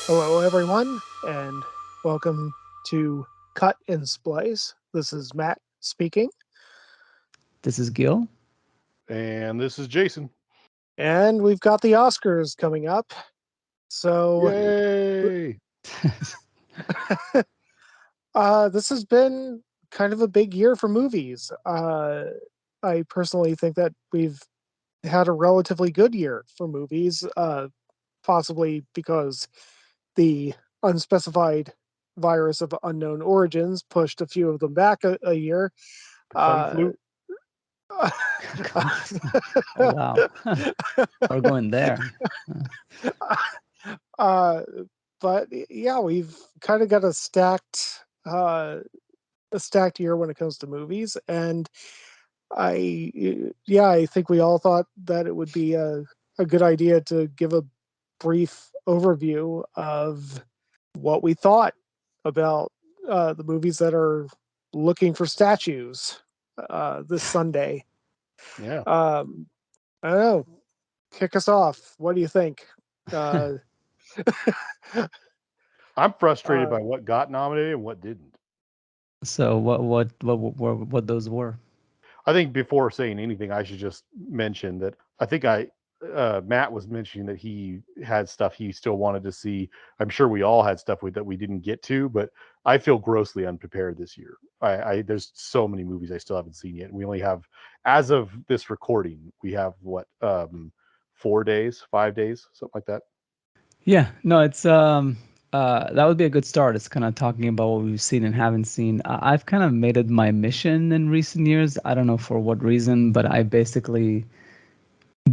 Hello, everyone, and welcome to Cut and Splice. This is Matt speaking, This is Gil. And this is Jason. and we've got the Oscars coming up. So, Yay! this has been kind of a big year for movies. I personally think that we've had a relatively good year for movies, possibly because the unspecified virus of unknown origins pushed a few of them back a year. Kung Uh, flu. Oh wow, we're going there. uh, but yeah, we've kind of got a stacked year when it comes to movies, and I think we all thought that it would be a good idea to give a brief overview of what we thought about the movies that are looking for statues this Sunday. Yeah. Um, I don't know. Kick us off. What do you think? Uh, I'm frustrated uh, by what got nominated and what didn't. So what those were? I think before saying anything, I should just mention that I think Matt was mentioning that he had stuff he still wanted to see. I'm sure we all had stuff that we didn't get to, but I feel grossly unprepared this year. There's so many movies I still haven't seen yet. We only have, as of this recording, we have what 4 days, 5 days, something like that. Yeah, no, it's that would be a good start. It's kind of talking about what we've seen and haven't seen. I've kind of made it my mission in recent years. I don't know for what reason, but I basically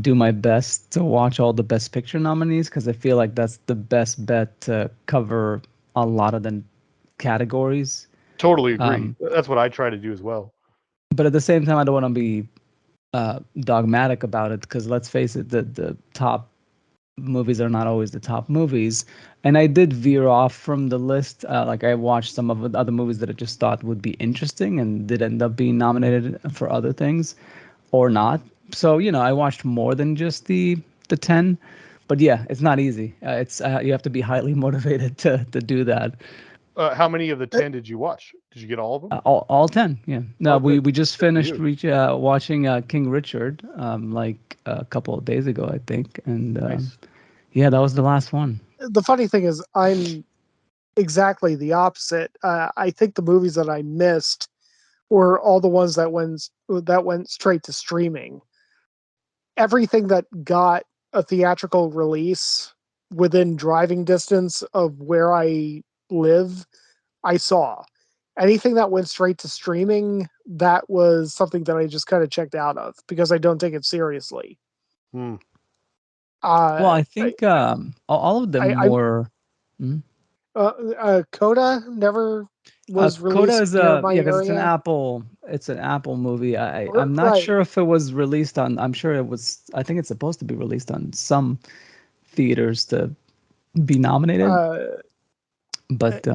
do my best to watch all the Best Picture nominees because I feel like that's the best bet to cover a lot of the categories. Totally agree. Um, That's what I try to do as well. but at the same time, I don't want to be dogmatic about it because let's face it, the top movies are not always the top movies. And I did veer off from the list. Like I watched some of the other movies that I just thought would be interesting and did end up being nominated for other things or not. So I watched more than just the 10. But yeah, it's not easy. It's you have to be highly motivated to do that. How many of the 10 did you watch? Did you get all of them? All 10, yeah. No, Oh, we good. we just Good for finished you. watching King Richard like a couple of days ago, I think, and Nice. yeah, that was the last one. the funny thing is, I'm exactly the opposite. I think the movies that I missed were all the ones that went straight to streaming. Everything that got a theatrical release within driving distance of where I live, I saw. Anything that went straight to streaming, that was something that I just kind of checked out of because I don't take it seriously. Hmm. Well, Uh, I I, think all of them I were. Hmm? Coda never was Coda released is near my yeah, because it's an area. Apple. It's an Apple movie. I'm not Right. sure if it was released on. I'm sure it was. I think it's supposed to be released on some theaters to be nominated. Uh, But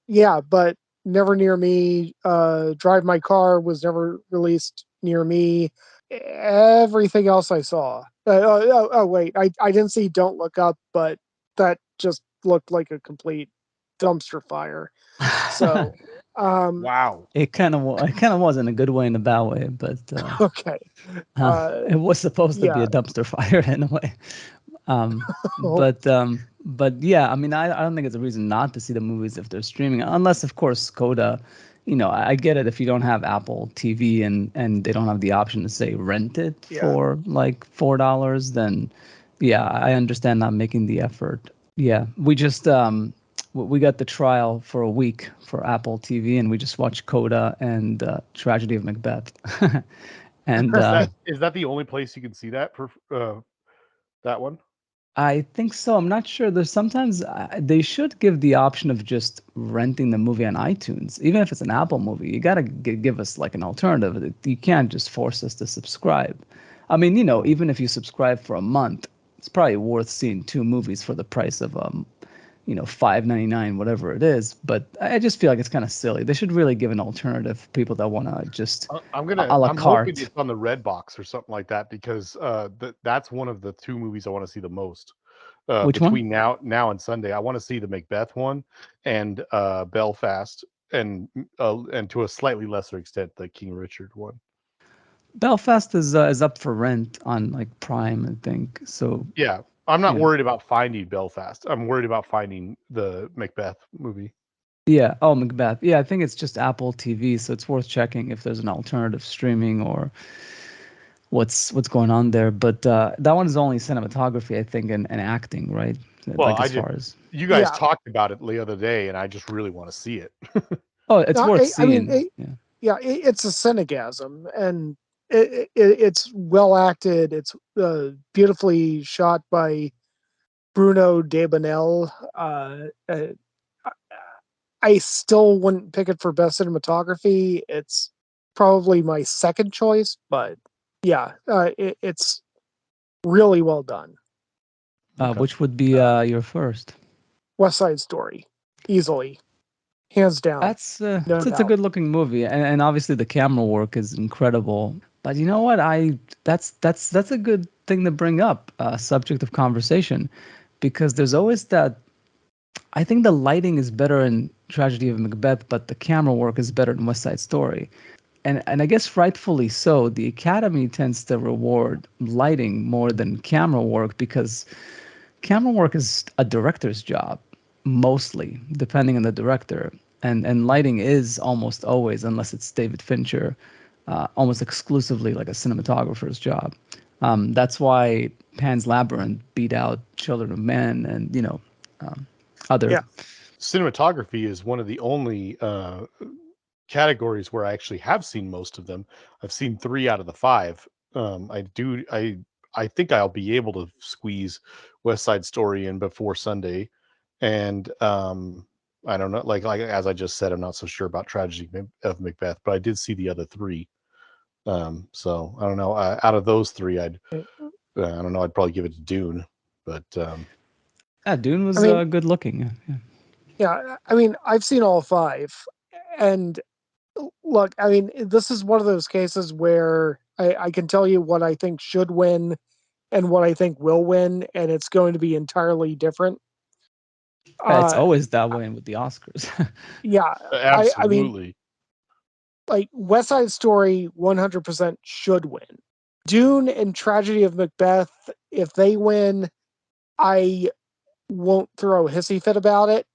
yeah, but never near me. Drive My Car was never released near me. Everything else I saw. Wait, I didn't see Don't Look Up, but that just looked like a complete dumpster fire. So, um, Wow. it kind of was in a good way and a bad way. But okay. Uh, it was supposed to be yeah. a dumpster fire in a way. Um, but yeah, I mean, I don't think it's a reason not to see the movies if they're streaming, unless of course Coda. I get it if you don't have Apple TV and they don't have the option to say rent it Yeah. for like $4, then yeah, I understand not making the effort. Yeah, we just we got the trial for a week for Apple TV, and we just watched Coda and Tragedy of Macbeth, and Is that the only place you can see that for that one? I think so. I'm not sure. There's sometimes they should give the option of just renting the movie on iTunes, even if it's an Apple movie. You gotta give us like an alternative. You can't just force us to subscribe. I mean, Hmm. even if you subscribe for a month, it's probably worth seeing two movies for the price of $5.99, whatever it is. But I just feel like it's kind of silly. They should really give an alternative for people that want to just a la I'm hoping carte. it's on the Red Box or something like that because that's one of the two movies I want to see the most. Which one? between now and Sunday. I want to see the Macbeth one and Belfast, and to a slightly lesser extent the King Richard one. Belfast is up for rent on like Prime, I think. So Yeah, I'm not yeah. worried about finding Belfast. I'm worried about finding the Macbeth movie. Yeah. Oh, Macbeth. Yeah, I think it's just Apple TV, so it's worth checking if there's an alternative streaming or what's going on there. But that one's only cinematography, I think, and acting, right? Well, Like as far as you guys Yeah. talked about it the other day, and I just really want to see it. oh, it's No, worth I mean, seeing. Yeah. yeah, it's a synergasm, and it's well acted. It's beautifully shot by Bruno Debonel. I still wouldn't pick it for best cinematography. It's probably my second choice, but yeah, it's really well done. Okay. Which would be your first? West Side Story, easily, hands down, That's no it's a doubt. good looking movie, and obviously the camera work is incredible. But you know what? That's a good thing to bring up, subject of conversation, because there's always that. I think the lighting is better in Tragedy of Macbeth, but the camera work is better in West Side Story. And I guess rightfully so. The Academy tends to reward lighting more than camera work because camera work is a director's job, mostly, depending on the director. And lighting is almost always, unless it's David Fincher, almost exclusively like a cinematographer's job. That's why Pan's Labyrinth beat out Children of Men and, other. Yeah. Cinematography is one of the only categories where I actually have seen most of them. I've seen 3 out of the 5. I think I'll be able to squeeze West Side Story in before Sunday, and I don't know. Like as I just said, I'm not so sure about Tragedy of Macbeth, but I did see the other 3. So I don't know. Out of those 3, I don't know. I'd probably give it to Dune, but Dune I was mean, good looking. Yeah. yeah, I mean, I've seen all 5, and look, I mean, this is one of those cases where I can tell you what I think should win and what I think will win, and it's going to be entirely different. Yeah, it's Uh, always that way with the Oscars. yeah, I mean, absolutely. like West Side Story 100% should win. Dune and Tragedy of Macbeth, if they win, I won't throw a hissy fit about it.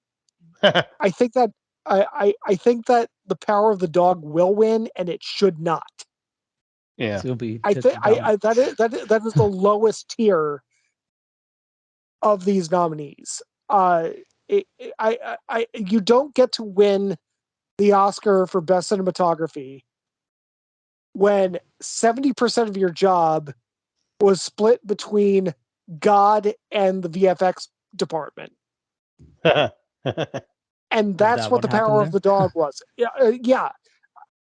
I think that I think that The Power of the Dog will win, and it should not. Yeah. So you'll be I think down. that is the lowest tier of these nominees. Uh, you don't get to win the Oscar for best cinematography when 70% of your job was split between God and the VFX department. And Is that's that what what The happened Power of there? the Dog was. Yeah.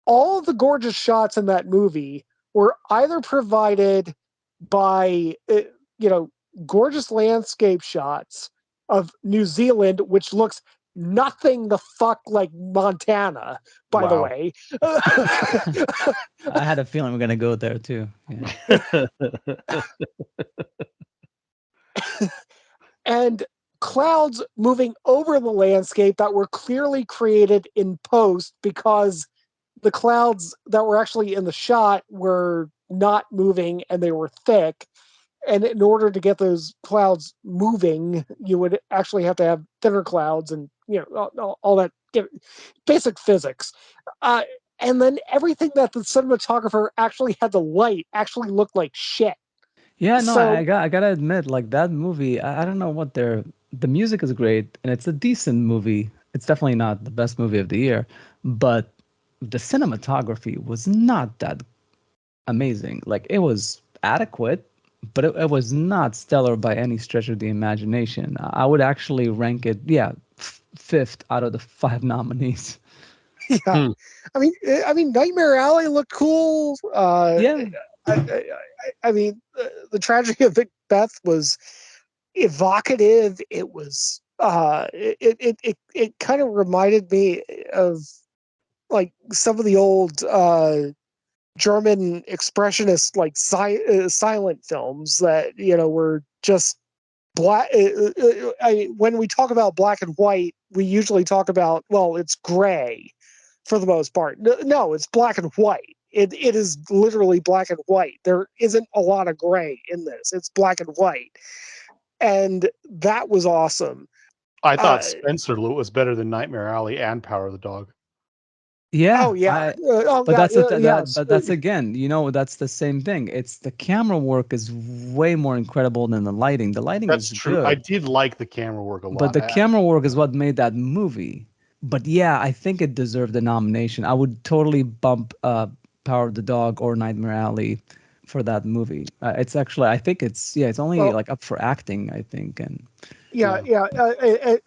All of the gorgeous shots in that movie were either provided by, gorgeous landscape shots of New Zealand, which looks nothing the fuck like Montana, by the Wow. way. I had a feeling we're gonna go there too. Yeah. And clouds moving over the landscape that were clearly created in post because the clouds that were actually in the shot were not moving and they were thick. And in order to get those clouds moving, you would actually have to have thinner clouds and all that basic physics. Uh, and then everything that the cinematographer actually had to light actually looked like shit. Yeah, no, So I gotta admit, like that movie, I don't know what they're. The music is great, and it's a decent movie. It's definitely not the best movie of the year, but the cinematography was not that amazing. Like it was adequate, but it was not stellar by any stretch of the imagination. I would actually rank it, yeah, fifth out of the 5 nominees. yeah, Hmm. I mean, Nightmare Alley looked cool. Yeah, I mean, the tragedy of Macbeth was evocative. It was it kind of reminded me of like some of the old German expressionist like silent films that were just black. When we talk about black and white, we usually talk about, well, it's gray for the most part. No, it's black and white. It is literally black and white. There isn't a lot of gray in this. It's black and white, and that was awesome. I thought Spencer was better than Nightmare Alley and Power of the Dog. Yeah. Oh yeah. But Yes. that's again, that's the same thing. It's the camera work is way more incredible than the lighting. The lighting That's is true. good. I did like the camera work a lot. But the camera work is what made that movie. But yeah, I think it deserved the nomination. I would totally bump Power of the Dog or Nightmare Alley for that movie. It's actually, I think it's only like up for acting, I think. And yeah.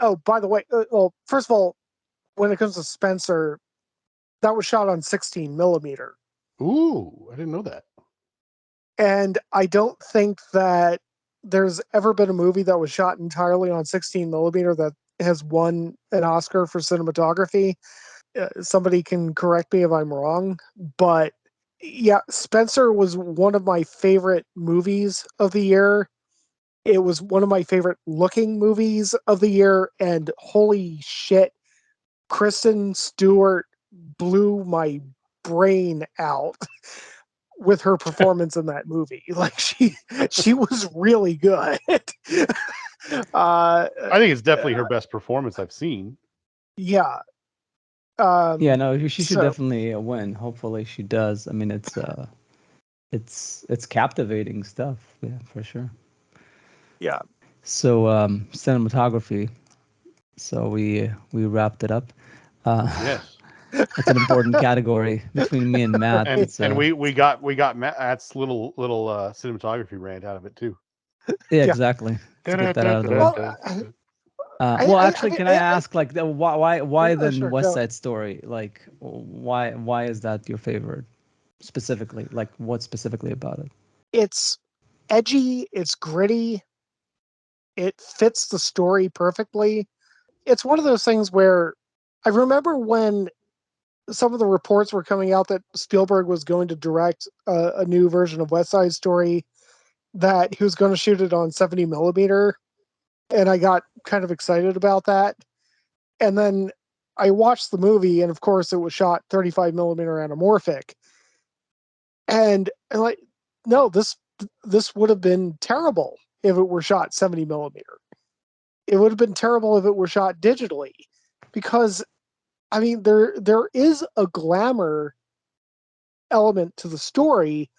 Oh, by the way, well, first of all, when it comes to Spencer, that was shot on 16 millimeter. Ooh, I didn't know that. And I don't think that there's ever been a movie that was shot entirely on 16 millimeter that has won an Oscar for cinematography. Somebody can correct me if I'm wrong, but yeah, Spencer was one of my favorite movies of the year. It was one of my favorite looking movies of the year, and holy shit, Kristen Stewart blew my brain out with her performance in that movie. Like she was really good. I think it's definitely her best performance I've seen. Yeah. yeah, no, she should definitely win. Hopefully she does. I mean, it's captivating stuff. Yeah, for sure. Yeah. So cinematography. So we wrapped it up. Yes. That's an important category between me and Matt. And we got Matt's little cinematography rant out of it too. Yeah, exactly. Let's get that out of the way. Well, actually, can I ask, like, why then sure, West Side Story? Like, why is that your favorite specifically? Like, what specifically about it? It's edgy, it's gritty, it fits the story perfectly. It's one of those things where I remember when some of the reports were coming out that Spielberg was going to direct a new version of West Side Story, that he was going to shoot it on 70 millimeter. And I got kind of excited about that. And then I watched the movie, and of course, it was shot 35 millimeter anamorphic. And like, no, this would have been terrible if it were shot 70 millimeter. It would have been terrible if it were shot digitally, because I mean there is a glamour element to the story,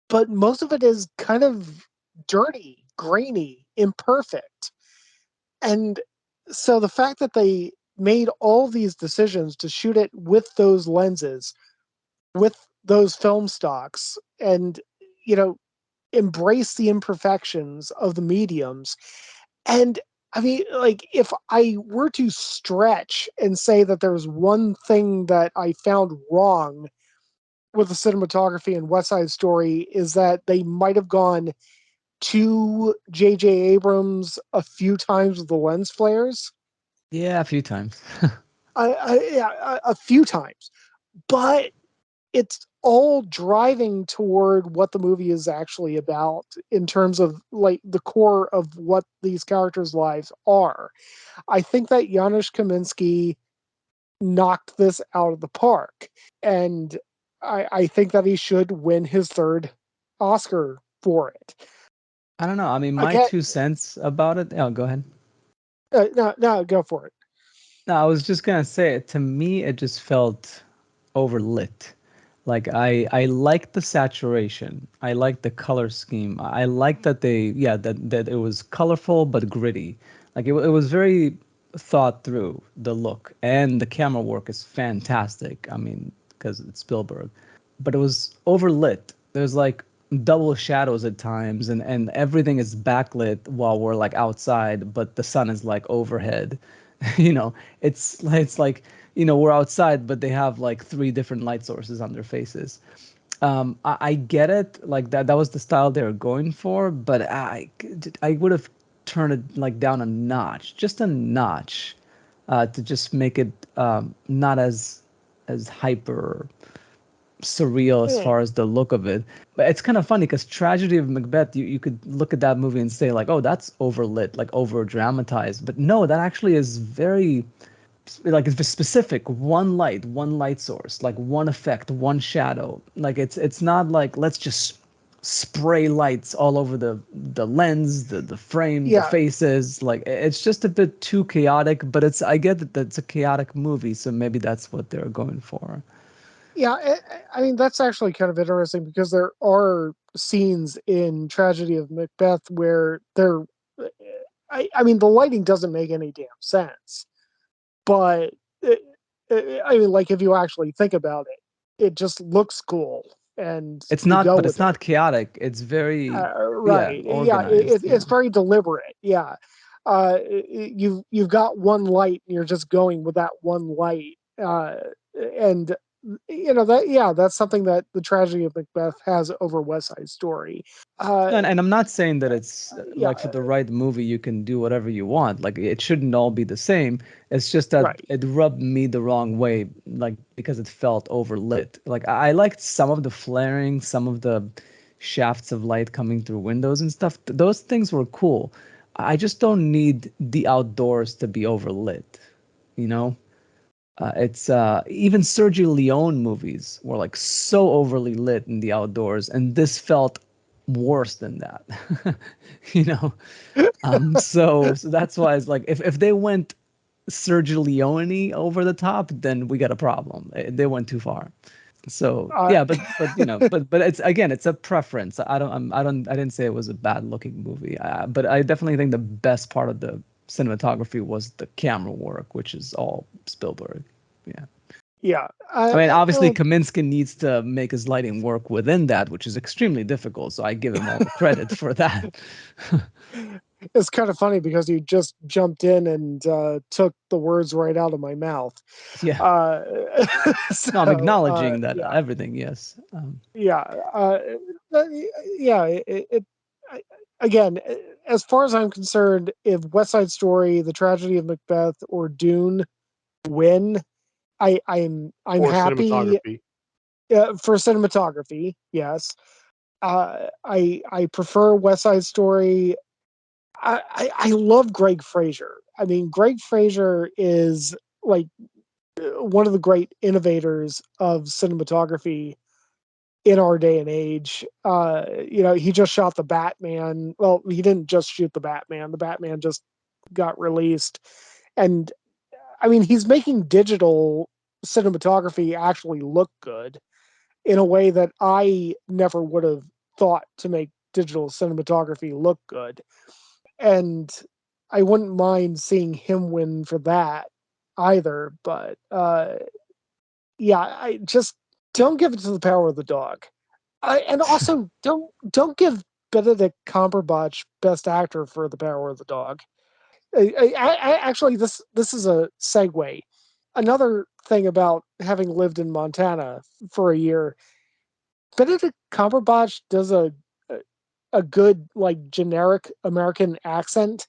but most of it is kind of dirty, grainy, imperfect. And so the fact that they made all these decisions to shoot it with those lenses, with those film stocks, and you know, embrace the imperfections of the mediums. And I mean, like, if I were to stretch and say that there's one thing that I found wrong with the cinematography in West Side Story, is that they might have gone to J.J. Abrams a few times with the lens flares. Yeah, a few times. Yeah, a few times. But it's all driving toward what the movie is actually about, in terms of like the core of what these characters' lives are. I think that Janusz Kaminski knocked this out of the park, and I think that he should win his third Oscar for it. I don't know. I mean, my Again, 2 cents about it. Oh, go ahead. no, go for it. No, I was just gonna say, to me, it just felt overlit. Like I like the saturation. I like the color scheme. I like that that it was colorful but gritty. Like it was very thought through, the look, and the camera work is fantastic. I mean, because it's Spielberg, but it was overlit. There's like double shadows at times, and everything is backlit while we're like outside, but the sun is like overhead. you know, it's like, we're outside, but they have like three different light sources on their faces. I get it, like that was the style they were going for, but I would have turned it like down a notch, just a notch, to just make it not as hyper, surreal as Yeah. far as the look of it. But it's kind of funny because Tragedy of Macbeth, you could look at that movie and say like, oh, that's overlit, like over dramatized. But no, that actually is very like it's specific. One light source, like one effect, one shadow. Like it's not like let's just spray lights all over the lens, the frame, the Yeah. faces. Like it's just a bit too chaotic. But it's I get that that's a chaotic movie, so maybe that's what they're going for. Yeah, I mean that's actually kind of interesting because there are scenes in Tragedy of Macbeth where they're, I mean the lighting doesn't make any damn sense, but I mean like if you actually think about it, it just looks cool and It's you not, go but with it's it. not chaotic. It's very, yeah, Right? Yeah, organized. Yeah. it's very deliberate. Yeah, you've got one light and you're just going with that one light, and you know that yeah that's something that the Tragedy of Macbeth has over West Side Story. And I'm not saying that it's Yeah, like for the right movie you can do whatever you want. Like it shouldn't all be the same. It's just that right. it rubbed me the wrong way, like because it felt overlit. Like I liked some of the flaring, some of the shafts of light coming through windows and stuff. Those things were cool. I just don't need the outdoors to be overlit, you know? It's even Sergio Leone movies were like so overly lit in the outdoors, and this felt worse than that. you know, so that's why it's like if they went Sergio Leone over the top, then we got a problem. They went too far. So Uh, yeah, but but it's again, it's a preference. I didn't say it was a bad looking movie, but I definitely think the best part of the cinematography was the camera work, which is all Spielberg. Yeah. yeah, I mean, obviously, Kaminsky needs to make his lighting work within that, which is extremely difficult. So I give him all the credit for that. it's kind of funny because you just jumped in and took the words right out of my mouth. Yeah. Uh, No, I'm so acknowledging that yeah, everything. Yes. yeah, yeah. I- again, as far as I'm concerned, if West Side Story, The Tragedy of Macbeth, or Dune win, I'm Or happy cinematography. for cinematography. Yes, I prefer West Side Story. I love Greg Fraser. I mean, Greg Fraser is like one of the great innovators of cinematography in our day and age. You know, he just shot the Batman. Well, he didn't just shoot the Batman. The Batman just got released. And I mean, he's making digital cinematography actually look good in a way that I never would have thought to make digital cinematography look good. And I wouldn't mind seeing him win for that either. But yeah, I just don't give it to the power of the dog. And also don't give Benedict Cumberbatch Best Actor for The Power of the Dog. Actually, this is a segue. Another thing about having lived in Montana for a year, Benedict Cumberbatch does a good like generic American accent,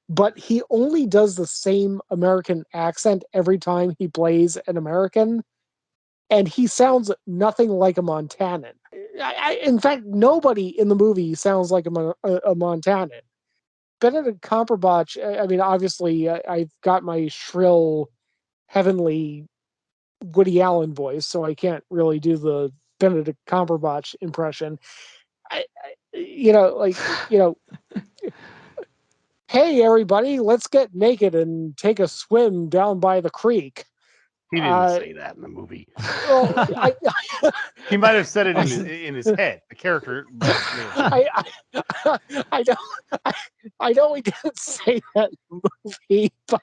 but he only does the same American accent every time he plays an American, and he sounds nothing like a Montanan. In fact, nobody in the movie sounds like a Montanan. Benedict Cumberbatch, I mean, obviously, I've got my shrill, heavenly Woody Allen voice, so I can't really do the Benedict Cumberbatch impression. You know, like, you know, hey, everybody, let's get naked and take a swim down by the creek. He didn't say that in the movie. Well, He might have said it in his head. The character may have. I know, I know we didn't say that in the movie, but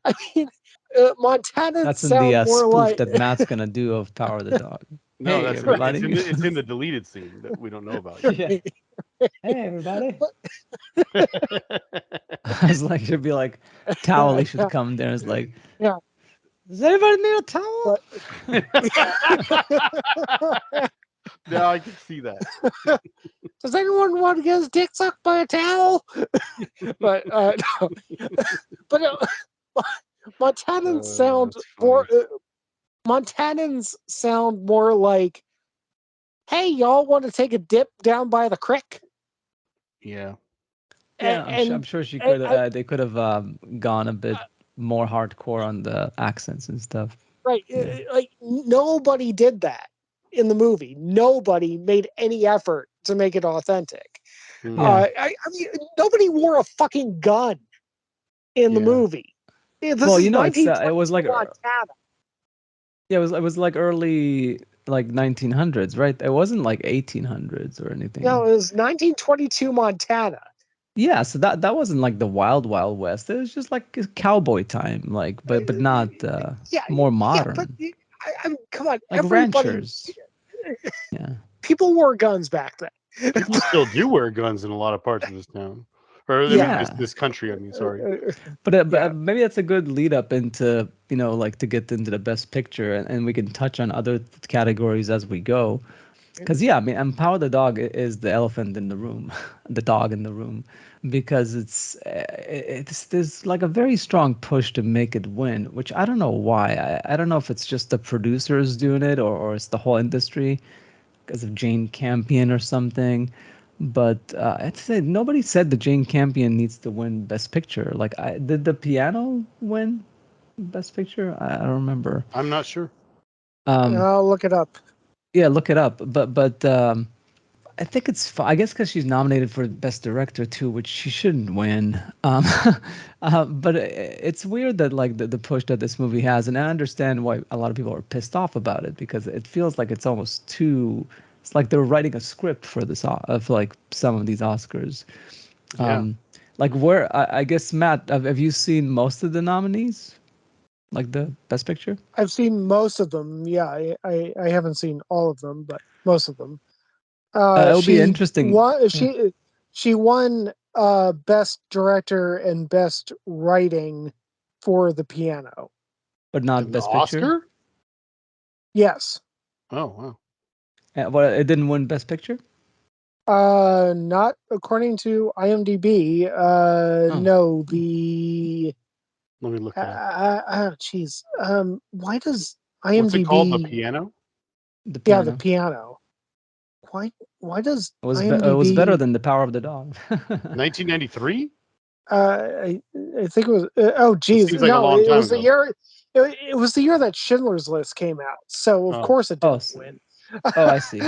I mean, Montanans That's in the sound more spoof like that Matt's gonna do of Power of the Dog. No, Hey, that's everybody. it's in the deleted scene that we don't know about yet. Yeah. Hey, everybody. I was like, should be like, Towel should come there. It's like, yeah, does anybody need a towel? but No, I can see that. does anyone want to get his dick sucked by a towel? But no. But Montanans sound That's funny. more. Montanans sound more like hey, y'all want to take a dip down by the creek? Yeah. Yeah, I'm And sure she I- could. I- They could have gone a bit more hardcore on the accents and stuff. right, Yeah. like nobody did that in the movie. Nobody made any effort to make it authentic. Mm. Yeah. I mean, nobody wore a fucking gun in the Yeah. movie. This Well, is you know, it 1920 was like Montana. yeah, it was like early like 1900s, right? It wasn't like 1800s or anything. No, it was 1922 Montana. Yeah, so that wasn't like the wild wild west. It was just like a cowboy time, like but not Yeah, more yeah, but modern. I'm come on, Like everybody. ranchers. Yeah. People wore guns back then. People still do wear guns in a lot of parts of this town, or I mean, Yeah. this country. I mean, sorry. But Yeah. maybe that's a good lead up into, you know, like to get into the best picture, and we can touch on other categories as we go. Because yeah, I mean, and Power the Dog is the elephant in the room, the dog in the room, because it's there's like a very strong push to make it win, which I don't know why. I don't know if it's just the producers doing it or it's the whole industry because of Jane Campion or something. But I'd say nobody said that Jane Campion needs to win Best Picture. Like, did the piano win Best Picture? I don't remember. I'm not sure. I'll look it up. Yeah, look it up. But I think it's I guess because she's nominated for Best Director too, which she shouldn't win. But it's weird that like the push that this movie has, and I understand why a lot of people are pissed off about it because it feels like it's almost too. It's like they're writing a script for this of like some of these Oscars. Yeah. Like where I guess Matt, have you seen most of the nominees? Like the Best Picture? I've seen most of them. Yeah, I haven't seen all of them, but most of them. It would be She interesting. won. Yeah. She won best director and best writing for the piano. But not An Best Picture. Oscar? Yes. Oh wow. Well, it didn't win Best Picture. Not according to IMDb. Oh. No, the Let me look it up. jeez. Why does What's it called? The IMDb? piano? The Yeah, the piano. piano. Why does It was better IMDb? than The Power of the Dog. 1993? I think it was. Oh, It geez, seems like a no, long it time was the ago. year. It was the year that Schindler's List came out, so of Oh, course it Oh, didn't win. oh, I see.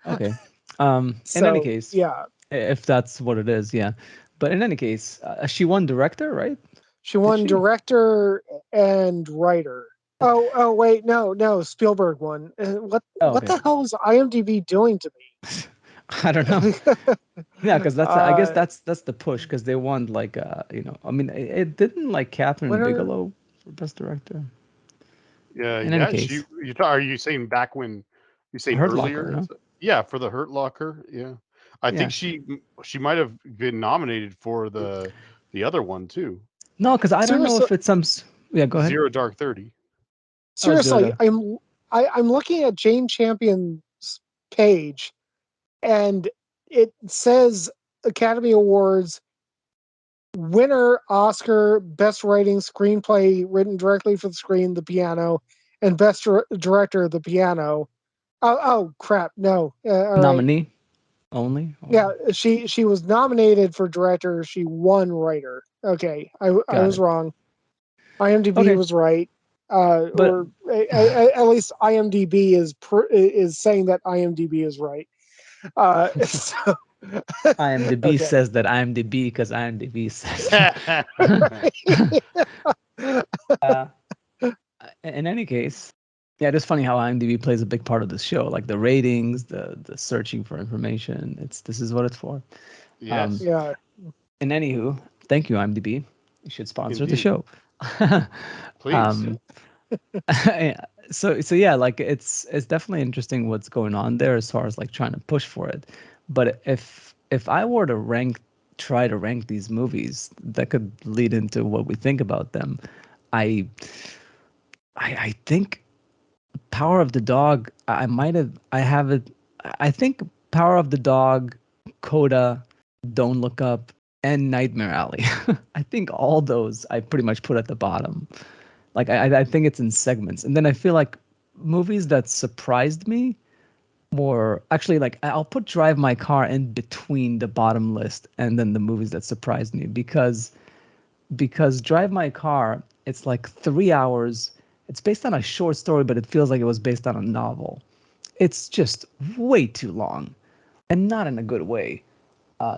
Okay. In any So case, yeah, if that's what it is, yeah. But in any case, she won director, right? she Did won she? director and writer. Oh, wait, no, Spielberg won. Oh, What okay. the hell is IMDb doing to I don't know. me? Yeah, because I guess uh, that's the push because they want like you know, I mean, it didn't like Catherine winner. Bigelow for best director. yeah, In any yeah. She, case, are you saying back when you saying Hurt Locker, earlier? no? Yeah, for the Hurt Locker. Yeah, I Yeah. think she might have been nominated for the other one too. No, because I don't know Seriously, if it's some. Yeah, go ahead. Zero Dark 30. Oh, Zero seriously, Dark. I'm looking at Jane Champion's page, and it says Academy Awards winner Oscar Best Writing Screenplay written directly for the screen, the piano, and Best Director, the piano. Oh crap! No, all right. Nominee only. Yeah, she was nominated for director. She won writer. Okay, I Got was it. wrong. IMDb Okay, was right. but Or at least IMDb is saying that IMDb is right. So, IMDb okay. says that IMDb because IMDb says. uh, in any case, yeah, it's funny how IMDb plays a big part of the show, like the ratings, the searching for information. This is what it's for. Um, Yes, Yeah. and anywho, thank you, IMDb. You should sponsor the indeed. show. Please. um, so yeah, like it's definitely interesting what's going on there as far as like trying to push for it. But if I were to try to rank these movies, that could lead into what we think about them. I I think Power of the Dog. I have it. I think Power of the Dog, Coda, Don't Look Up, and Nightmare Alley. I think all those I pretty much put at the bottom. Like I think it's in segments, and then I feel like movies that surprised me. or actually, like, I'll put Drive My Car in between the bottom list and then the movies that surprised me, because Drive My Car, it's like 3 hours. It's based on a short story, but it feels like it was based on a novel. It's just way too long, and not in a good way.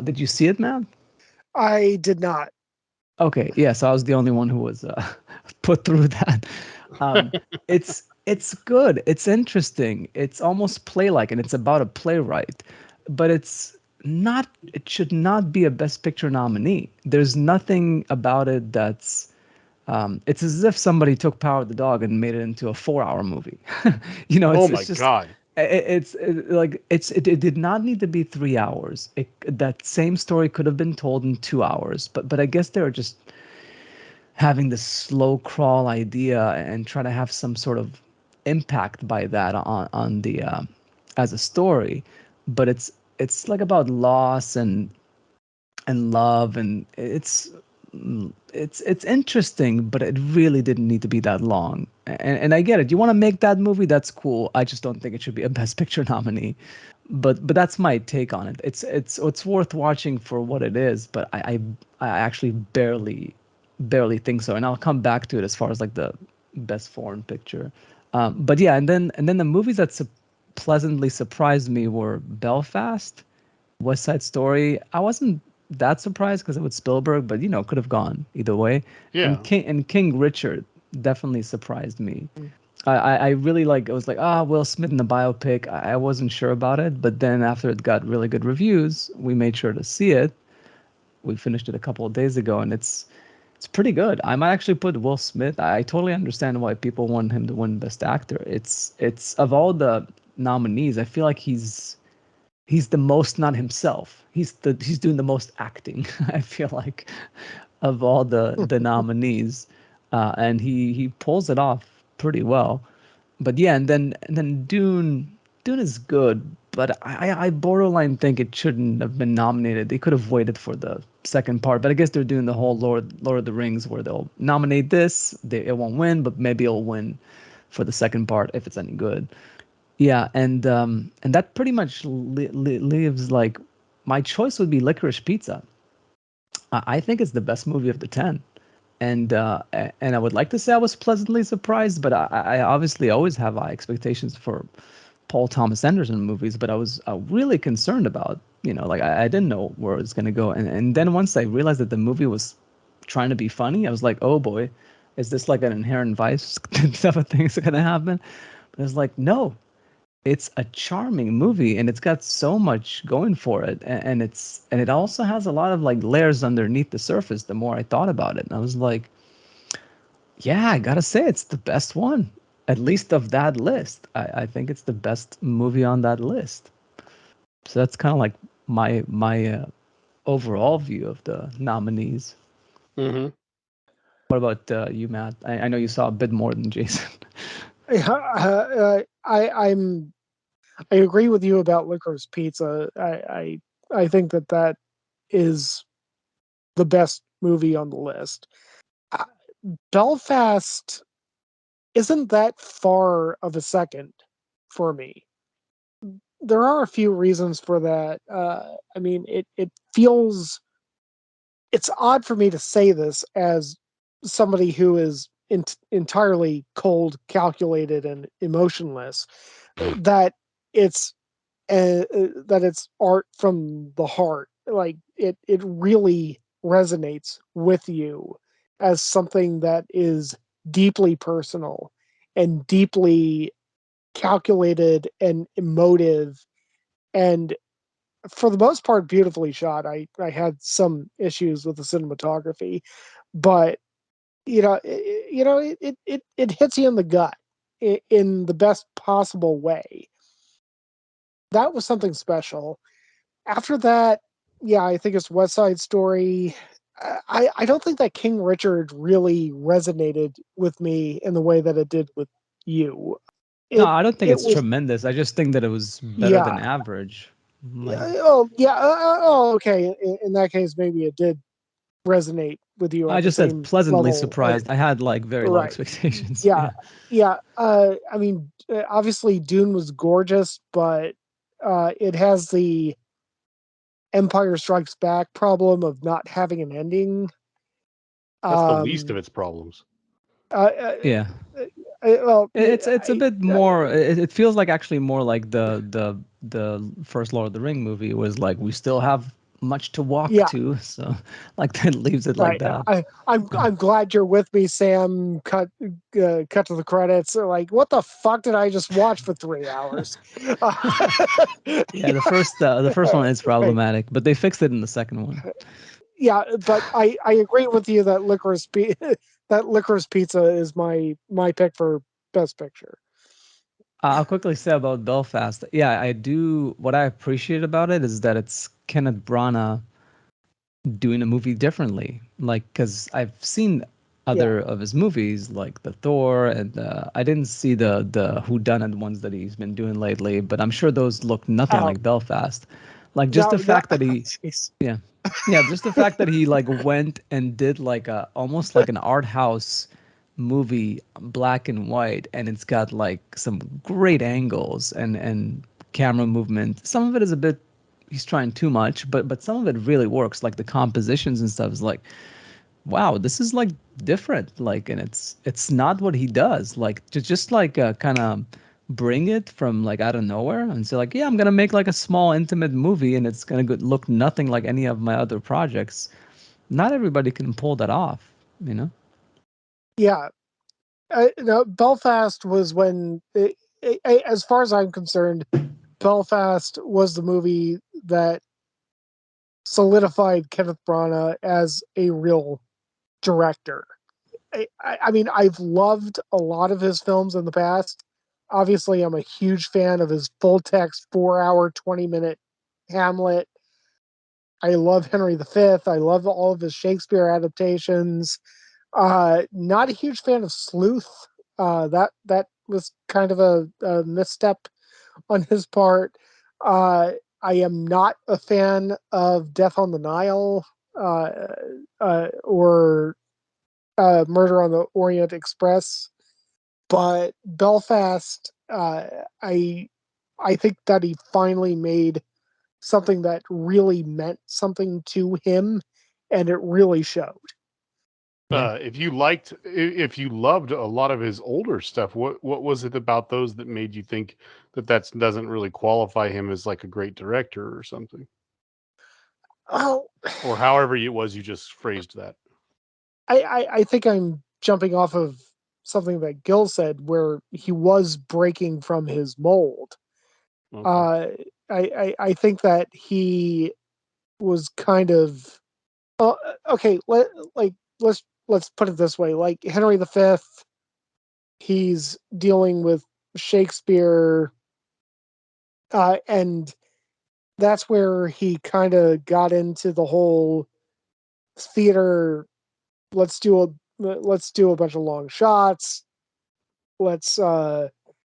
Did you see it, man? I did not. Okay, yeah. So I was the only one who was put through that. Um, it's good. It's interesting. It's almost play-like, and it's about a playwright, but it's not. It should not be a Best Picture nominee. There's nothing about it that's. It's as if somebody took Power of the Dog and made it into a 4-hour movie. Oh It's my just God. it did not need to be 3 hours. That same story could have been told in 2 hours, but I guess they were just having this slow crawl idea and try to have some sort of impact by that on the as a story. But it's like about loss and love, and it's interesting, but it really didn't need to be that long. And I get it. You want to make that movie, that's cool. I just don't think it should be a Best Picture nominee. But that's my take on it. It's worth watching for what it is, but I actually barely think so. And I'll come back to it as far as like the best foreign picture. But yeah, and then the movies that pleasantly surprised me were Belfast, West Side Story. I wasn't that surprised because it was Spielberg, but could have gone either way. Yeah. And King Richard definitely surprised me. I really like. I was like, Will Smith in the biopic. I wasn't sure about it, but then after it got really good reviews, we made sure to see it. We finished it a couple of days ago, and it's pretty good. I might actually put Will Smith. I totally understand why people want him to win Best Actor. It's of all the nominees, I feel like he's the most not himself. He's doing the most acting. I feel like of all the nominees, and he pulls it off pretty well. But yeah, and then Dune is good, but I borderline think it shouldn't have been nominated. They could have waited for the second part, but I guess they're doing the whole Lord of the Rings where they'll nominate this, it won't win, but maybe it'll win for the second part if it's any good. Yeah, and that pretty much leaves like my choice would be Licorice Pizza. I think it's the best movie of the 10. And I would like to say I was pleasantly surprised, but I obviously always have high expectations for Paul Thomas Anderson movies, but I was really concerned about, like I didn't know where it was going to go. And then once I realized that the movie was trying to be funny, I was like, oh boy, is this like an Inherent Vice type of thing is going to happen? But it's like, no, it's a charming movie and it's got so much going for it. And it also has a lot of like layers underneath the surface the more I thought about it. And I was like, yeah, I gotta say it's the best one, at least of that list. I think it's the best movie on that list. So that's kind of like my overall view of the nominees. Mm-hmm. What about you, Matt? I know you saw a bit more than Jason. I agree with you about Licorice Pizza. I think that is the best movie on the list. Uh, Belfast isn't that far of a second for me. There are a few reasons for that. I mean, it feels it's odd for me to say this as somebody who is entirely cold, calculated, and emotionless. That it's that it's art from the heart. Like it really resonates with you as something that is deeply personal and deeply calculated and emotive and for the most part beautifully shot. I had some issues with the cinematography, but it hits you in the gut in the best possible way. That was something special. After that, yeah, I think it's West Side Story. I don't think that King Richard really resonated with me in the way that it did with you. No, It I don't think it it's was tremendous. I just think that it was better than yeah. average. Like, Oh yeah. Oh okay. In that case, maybe it did resonate with you I at the just said same pleasantly level as surprised. I had like very low right. expectations. Yeah. Yeah. Yeah. I mean, obviously Dune was gorgeous, but it has the Empire Strikes Back problem of not having an ending. That's the least of its problems. Yeah. Well, It's a bit more. It feels like actually more like the first Lord of the Ring movie was like we still have much to walk Yeah. to, so like that leaves it like right. that. I'm glad you're with me, Sam. Cut to the credits. Like, what the fuck did I just watch for 3 hours? Yeah, the first one is problematic, but they fixed it in the second one. Yeah, but I agree with you that that Licorice Pizza is my pick for Best Picture. I'll quickly say about Belfast. Yeah, I do. What I appreciate about it is that it's Kenneth Branagh doing a movie differently. Like, because I've seen other of his movies, like the Thor, and I didn't see the whodunit ones that he's been doing lately, but I'm sure those look nothing Oh, like Belfast. Like just the fact that he, geez. yeah, yeah, just the fact that he like went and did like a almost like an art house movie, black and white, and it's got like some great angles and camera movement. Some of it is a bit he's trying too much, but some of it really works. Like the compositions and stuff is like, wow, this is like different. Like, and it's not what he does. Like to just like kind of bring it from like out of nowhere and say like, yeah, I'm gonna make like a small intimate movie and it's gonna look nothing like any of my other projects. Not everybody can pull that off, you know. Yeah, no, Belfast was when, as far as I'm concerned, Belfast was the movie that solidified Kenneth Branagh as a real director. I mean, I've loved a lot of his films in the past. Obviously, I'm a huge fan of his full text 4 hour, 20-minute Hamlet. I love Henry V. I love all of his Shakespeare adaptations. Not a huge fan of Sleuth. That was kind of a misstep on his part. I am not a fan of Death on the Nile uh, or Murder on the Orient Express, but Belfast, I think that he finally made something that really meant something to him, and it really showed. Yeah. If you loved a lot of his older stuff, what was it about those that made you think that doesn't really qualify him as like a great director or something, Oh, or however it was you just phrased that? I think I'm jumping off of something that Gil said, where he was breaking from his mold. Okay. Uh, I think that he was kind of okay. Let's put it this way: like Henry V, he's dealing with Shakespeare, and that's where he kind of got into the whole theater. Let's do a bunch of long shots. Let's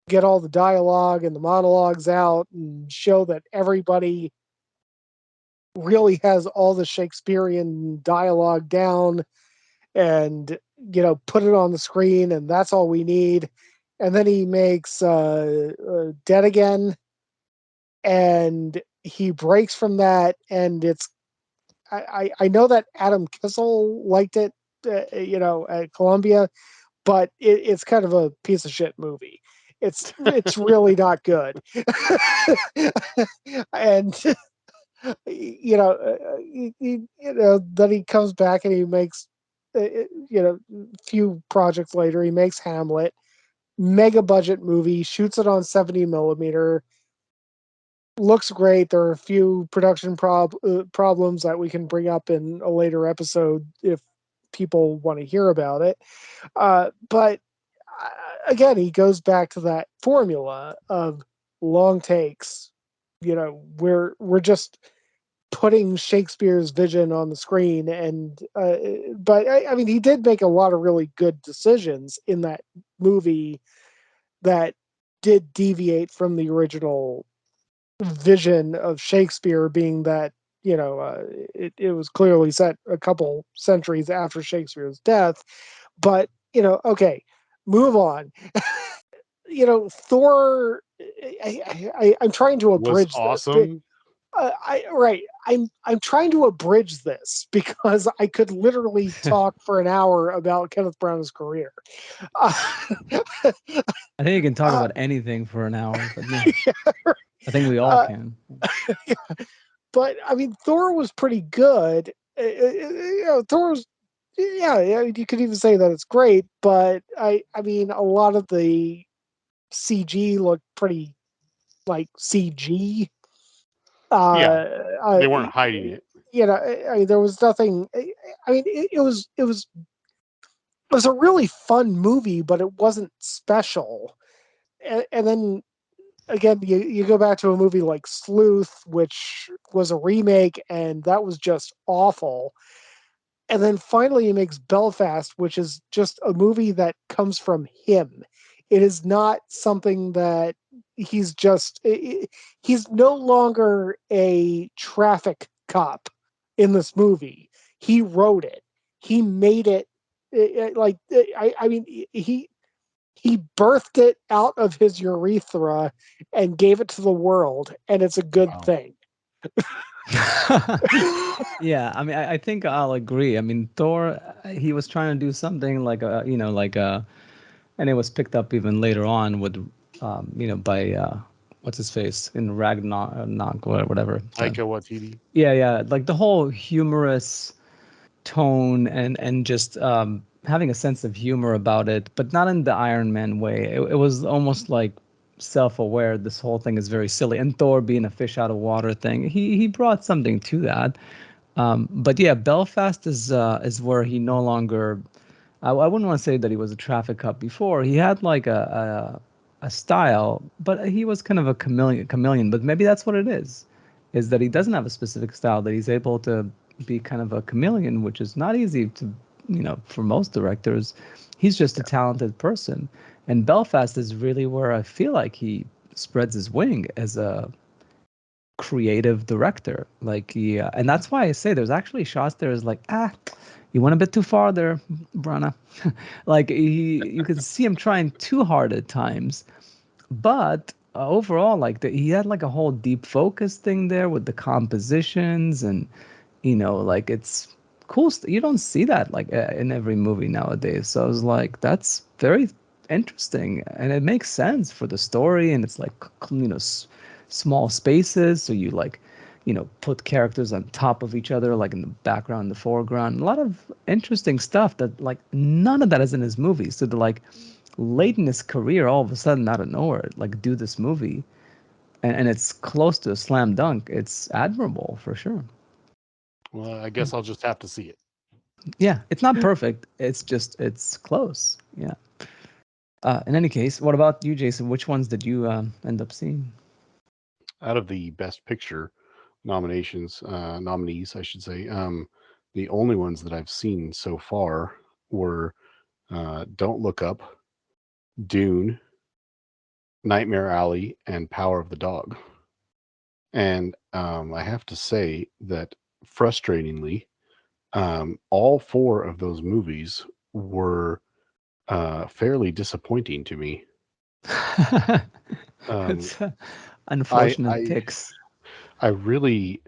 get all the dialogue and the monologues out and show that everybody really has all the Shakespearean dialogue down, and put it on the screen, and that's all we need. And then he makes Dead Again, and he breaks from that, and it's I know that Adam Kissel liked it, at Columbia, but it's kind of a piece of shit movie. It's really not good. And then he comes back and he makes few projects later he makes Hamlet, mega budget movie, shoots it on 70 millimeter, looks great. There are a few production problems that we can bring up in a later episode if people want to hear about it. But again, he goes back to that formula of long takes. We're just putting Shakespeare's vision on the screen, and but I mean, he did make a lot of really good decisions in that movie that did deviate from the original vision of Shakespeare, being that it was clearly set a couple centuries after Shakespeare's death. But okay, move on. Thor. I'm trying to Was abridge this. awesome. I'm trying to abridge this because I could literally talk for an hour about Kenneth Branagh's career. I think you can talk Uh, about anything for an hour, but yeah, yeah, I think we all can. yeah. But I mean, Thor was pretty good. Thor was, yeah, you could even say that it's great. But I mean, a lot of the CG looked pretty like CG. Yeah, Uh, they weren't hiding it. I mean, there was nothing. I mean, it was a really fun movie, but it wasn't special. And then again, you go back to a movie like Sleuth, which was a remake, and that was just awful. And then finally, he makes Belfast, which is just a movie that comes from him. It is not something that he's no longer a traffic cop in this movie. He wrote it. He made it. I mean, he birthed it out of his urethra and gave it to the world, and it's a good Wow. thing. Yeah, I mean, I think I'll agree. I mean, Thor, he was trying to do something like and it was picked up even later on with, by what's his face in Ragnarok or whatever. Taika Waititi. Yeah, like the whole humorous tone and just having a sense of humor about it, but not in the Iron Man way. It was almost like self-aware. This whole thing is very silly, and Thor being a fish out of water thing, he brought something to that. But yeah, Belfast is where he no longer. I wouldn't want to say that he was a traffic cop before. He had like a style, but he was kind of a chameleon. But maybe that's what it is that he doesn't have a specific style. That he's able to be kind of a chameleon, which is not easy to, for most directors. He's just a talented person, and Belfast is really where I feel like he spreads his wing as a creative director. Like yeah, and that's why I say there's actually shots there is like you went a bit too far there, Brana. Like you can see him trying too hard at times, but overall, like he had like a whole deep focus thing there with the compositions and like it's cool. You don't see that like in every movie nowadays. So I was like, that's very interesting, and it makes sense for the story. And it's like small spaces, so you like put characters on top of each other, like in the background, the foreground. A lot of interesting stuff that like none of that is in his movies. So the like late in his career, all of a sudden out of nowhere, like do this movie, and it's close to a slam dunk. It's admirable for sure. Well, I guess I'll just have to see it. Yeah, it's not perfect. It's close. Yeah. In any case, what about you, Jason? Which ones did you end up seeing? Out of the Best Picture nominees, I should say, the only ones that I've seen so far were Don't Look Up, Dune, Nightmare Alley, and Power of the Dog. And I have to say that frustratingly, all four of those movies were fairly disappointing to me. Um, It's I unfortunate I picks. I really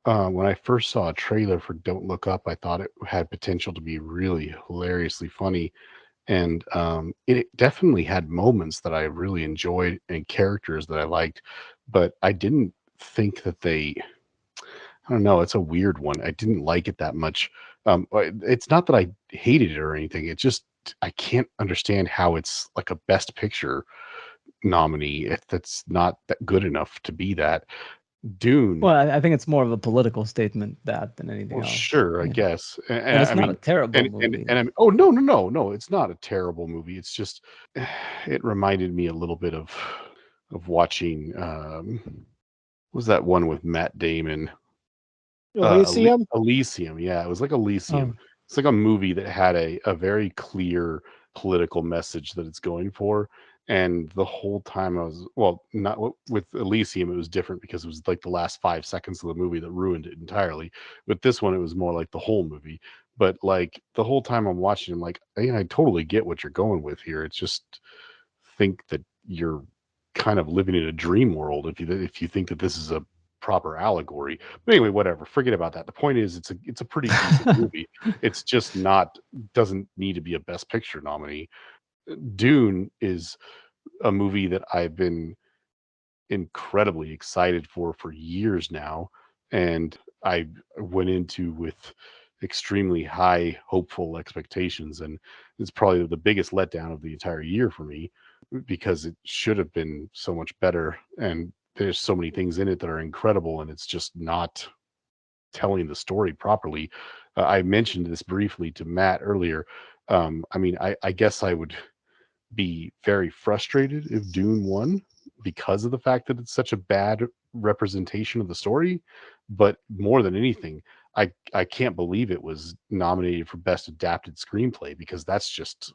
when I first saw a trailer for Don't Look Up, I thought it had potential to be really hilariously funny, and it definitely had moments that I really enjoyed and characters that I liked, but I didn't think that they. I don't know. It's a weird one. I didn't like it that much. It's not that I hated it or anything. It's just I can't understand how it's like a Best Picture nominee if that's not that good enough to be that. Dune. Well, I think it's more of a political statement that than anything Well, else. sure, I Yeah, guess. and And it's I not a mean, terrible movie. and I'm. Oh no, no, no, no! It's not a terrible movie. It's just it reminded me a little bit of watching. What was that one with Matt Damon? Elysium. Elysium. Yeah, it was like Oh, Elysium. It's like a movie that had a very clear political message that it's going for. And the whole time I was, well, not with Elysium, it was different because it was like the last 5 seconds of the movie that ruined it entirely. With this one, it was more like the whole movie. But like the whole time I'm watching, I'm like, I totally get what you're going with here. It's just think that you're kind of living in a dream world if you think that this is a proper allegory. But anyway, whatever. Forget about that. The point is, it's a pretty decent movie. It's just not doesn't need to be a Best Picture nominee. Dune is a movie that I've been incredibly excited for years now, and I went into with extremely high hopeful expectations, and it's probably the biggest letdown of the entire year for me because it should have been so much better, and there's so many things in it that are incredible, and it's just not telling the story properly. I mentioned this briefly to Matt earlier. I mean, I guess I would be very frustrated if Dune won because of the fact that it's such a bad representation of the story. But more than anything, I can't believe it was nominated for Best Adapted Screenplay because that's just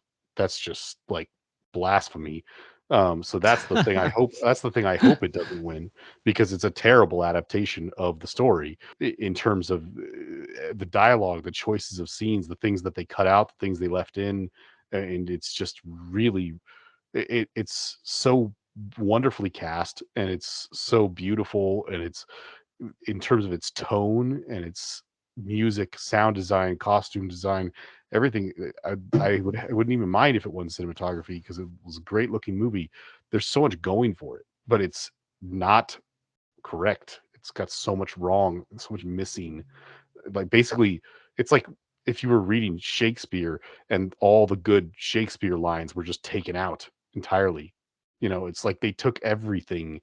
like blasphemy. So that's the thing I hope it doesn't win because it's a terrible adaptation of the story in terms of the dialogue, the choices of scenes, the things that they cut out, the things they left in, and it's just really it's so wonderfully cast and it's so beautiful, and it's in terms of its tone and its music, sound design, costume design, everything. I wouldn't even mind if it won cinematography because it was a great looking movie. There's so much going for it, but it's not correct. It's got so much wrong and so much missing. Like basically, it's like if you were reading Shakespeare and all the good Shakespeare lines were just taken out entirely. It's like they took everything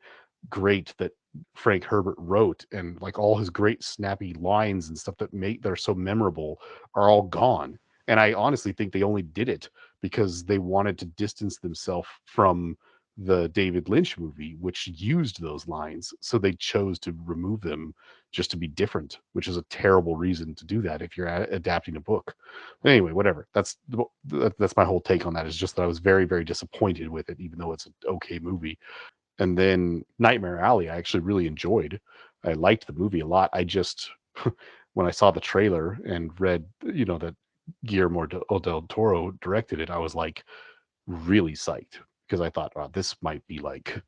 great that Frank Herbert wrote, and like all his great snappy lines and stuff that are so memorable are all gone. And I honestly think they only did it because they wanted to distance themselves from the David Lynch movie, which used those lines. So they chose to remove them just to be different, which is a terrible reason to do that if you're adapting a book. But anyway, whatever. That's my whole take on that. Is just that I was very, very disappointed with it, even though it's an okay movie. And then Nightmare Alley, I actually really enjoyed. I liked the movie a lot. I just when I saw the trailer and read, that Guillermo del Toro directed it, I was like really psyched because I thought, oh, this might be like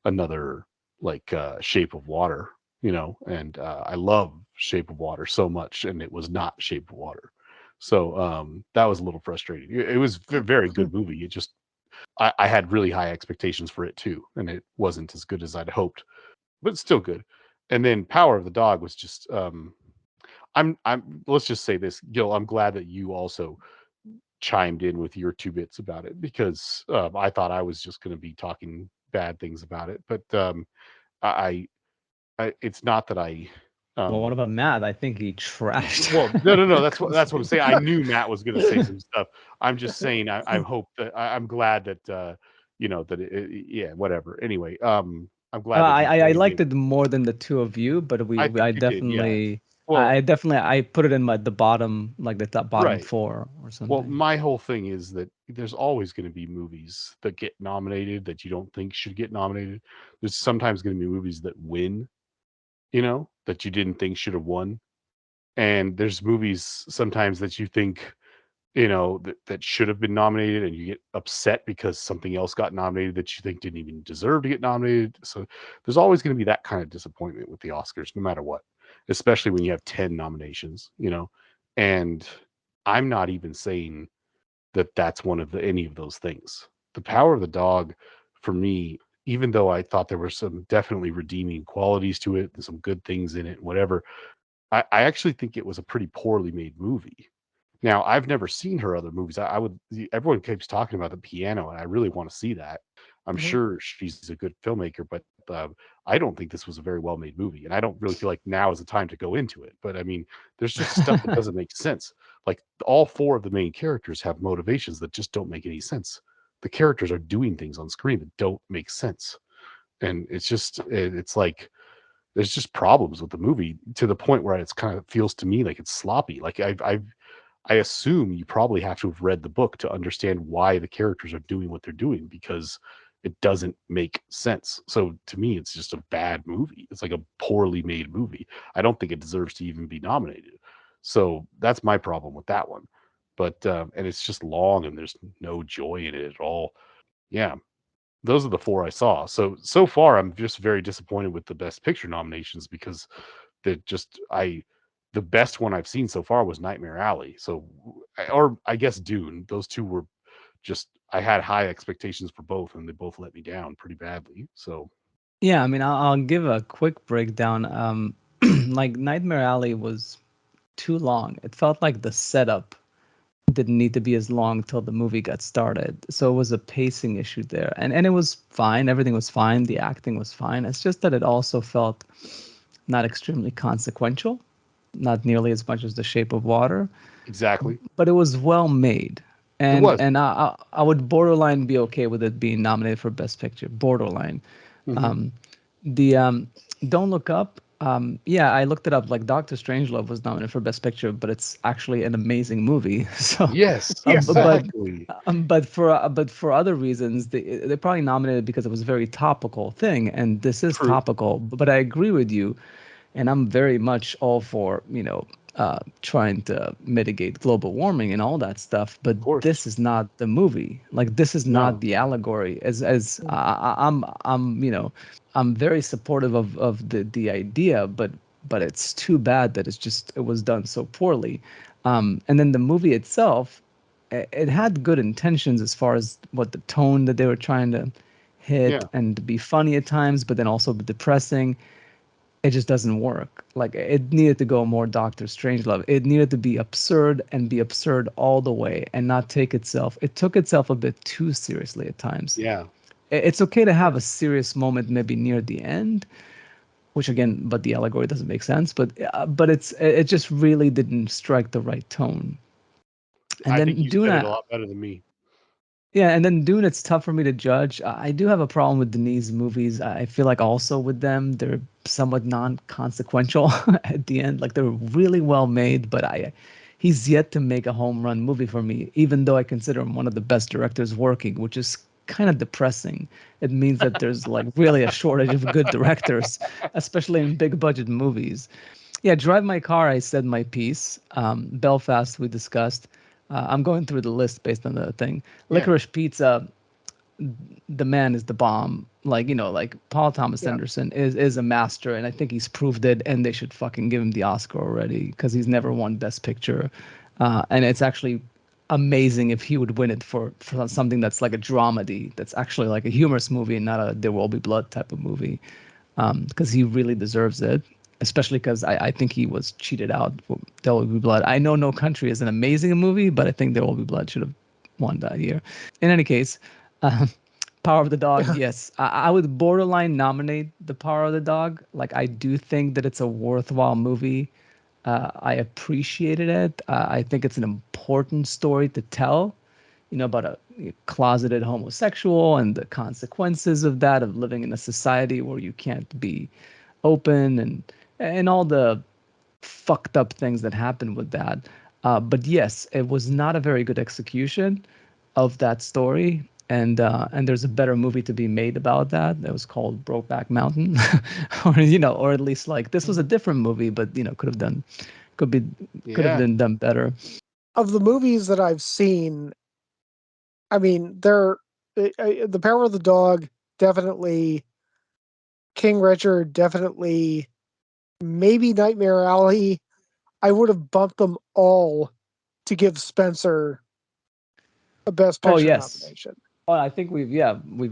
another like Shape of Water, and I love Shape of Water so much, and it was not Shape of Water. So that was a little frustrating. It was a very good movie. It just I had really high expectations for it too, and it wasn't as good as I'd hoped, but it's still good. And then Power of the Dog was just I'm let's just say this, Gil, I'm glad that you also chimed in with your two bits about it because I thought I was just going to be talking bad things about it, but I, it's not that I. Well, what about Matt? I think he trashed. Well, no. That's what I'm saying. I knew Matt was going to say some stuff. I'm just saying. I hope that I'm glad that that yeah, whatever. Anyway, I'm glad that he I joined liked in. it more than the two of you, but I think I you did, yeah. definitely Well, I put it in the bottom, like the top bottom right. four or Well, something. my whole thing is that there's always going to be movies that get nominated that you don't think should get nominated. There's sometimes going to be movies that win, that you didn't think should have won. And there's movies sometimes that you think, that should have been nominated, and you get upset because something else got nominated that you think didn't even deserve to get nominated. So there's always going to be that kind of disappointment with the Oscars, no matter what, especially when you have 10 nominations. And I'm not even saying that that's one of any of those things. The Power of the Dog, for me, even though I thought there were some definitely redeeming qualities to it and some good things in it, whatever, I actually think it was a pretty poorly made movie. Now, I've never seen her other movies. I would. Everyone keeps talking about The Piano, and I really want to see that. I'm Mhm. sure she's a good filmmaker, but I don't think this was a very well made movie, and I don't really feel like now is the time to go into it. But I mean, there's just stuff that doesn't make sense. Like all four of the main characters have motivations that just don't make any sense. The characters are doing things on screen that don't make sense, and it's like there's just problems with the movie to the point where it's kind of feels to me like it's sloppy. Like I assume you probably have to have read the book to understand why the characters are doing what they're doing because it doesn't make sense. So to me, it's just a bad movie. It's like a poorly made movie. I don't think it deserves to even be nominated. So that's my problem with that one. But and it's just long and there's no joy in it at all. Yeah. those are the 4 I saw. So far, I'm just very disappointed with the Best Picture nominations because the best one I've seen so far was Nightmare Alley. So, or I guess Dune. Those two were just I had high expectations for both, and they both let me down pretty badly. So Yeah, I mean, I'll give a quick breakdown. Like Nightmare Alley was too long. It felt like the setup didn't need to be as long till the movie got started. So it was a pacing issue there. And it was fine. Everything was fine. The acting was fine. It's just that it also felt not extremely consequential, not nearly as much as The Shape of Water, exactly, but it was well made. it And was. I would borderline be okay with it being nominated for Best Picture. Borderline. Mhm. Um, the Don't Look Up. Yeah, I looked it up. Like Doctor Strangelove was nominated for Best Picture, but it's actually an amazing movie. So, Yes, but exactly. but for other reasons, they probably nominated because it was a very topical thing, and this is True. topical. But I agree with you, and I'm very much all for trying to mitigate global warming and all that stuff. But Of course. this is not the movie. Like this is not No. the allegory. I'm very supportive of the idea, but it's too bad that it was done so poorly. And then the movie itself, it had good intentions as far as what the tone that they were trying to hit Yeah. and to be funny at times, but then also depressing. It just doesn't work. Like it needed to go more Doctor Strangelove. It needed to be absurd and be absurd all the way and not take itself. It took itself a bit too seriously at times. Yeah. It's okay to have a serious moment maybe near the end, which again, but the allegory doesn't make sense. But it just really didn't strike the right tone. And I think then you said it a lot better than me. Yeah, and then Dune, it's tough for me to judge. I do have a problem with Denis movies. I feel like also with them, they're somewhat non-consequential at the end. Like they're really well made, but he's yet to make a home run movie for me, even though I consider him one of the best directors working, which is kind of depressing. It means that there's like really a shortage of good directors, especially in big budget movies. Yeah, Drive My Car, I said my piece. Belfast, we discussed. I'm going through the list based on the thing. Yeah. Licorice Pizza, the man is the bomb. Like, like Paul Thomas Yeah. Anderson is a master, and I think he's proved it, and they should fucking give him the Oscar already because he's never won Best Picture. And it's actually amazing if he would win it for something that's like a dramedy, that's actually like a humorous movie and not a There Will Be Blood type of movie, because he really deserves it. Especially because I think he was cheated out for There Will Be Blood. I know No Country is an amazing movie, but I think There Will Be Blood should have won that year. In any case, uh, Power of the Dog, yes. I would borderline nominate The Power of the Dog. Like, I do think that it's a worthwhile movie. I appreciated it. I think it's an important story to tell, about a closeted homosexual and the consequences of that, of living in a society where you can't be open and all the fucked up things that happen with that. But yes, it was not a very good execution of that story. And there's a better movie to be made about that. That was called Brokeback Mountain, or at least like this was a different movie, but could be could have Yeah. been done better. Of the movies that I've seen, I mean, The Power of the Dog, definitely. King Richard, definitely. Maybe Nightmare Alley. I would have bumped them all to give Spencer a Best Oh Picture yes. nomination. Oh, I think we've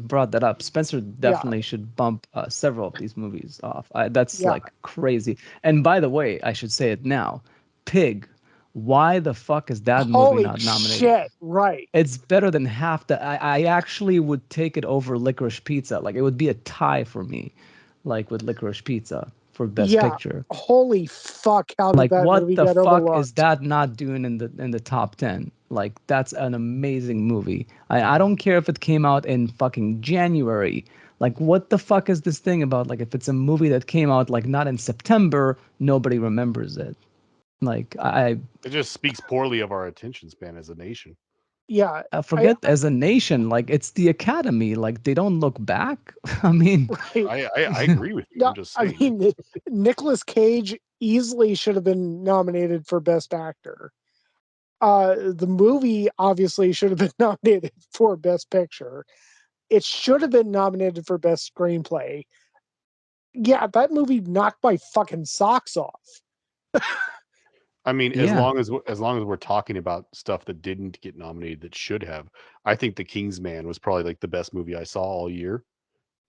brought that up. Spencer Yeah, definitely should bump several of these movies off. That's yeah. like crazy. And by the way, I should say it now. Pig, why the fuck is that movie Holy not nominated? shit! Right. It's better than half the. I actually would take it over Licorice Pizza. Like it would be a tie for me, like with Licorice Pizza for Best Yeah. Picture. Holy fuck! How did Like that what movie the get fuck is overlooked? that not doing in the top 10? Like that's an amazing movie. I don't care if it came out in fucking January. Like what the fuck is this thing about? Like if it's a movie that came out like not in September, nobody remembers it. Like It just speaks poorly of our attention span as a nation. Yeah. I I forget as a nation, like it's the Academy. Like they don't look back. I mean, right. I agree with you. No, I'm just I saying. mean, Nicolas Cage easily should have been nominated for Best Actor. The movie obviously should have been nominated for Best Picture. it should have been nominated for best screenplay. Yeah, that movie knocked my fucking socks off. I mean, Yeah. as long as we're talking about stuff that didn't get nominated that should have, I think The King's Man was probably like the best movie I saw all year.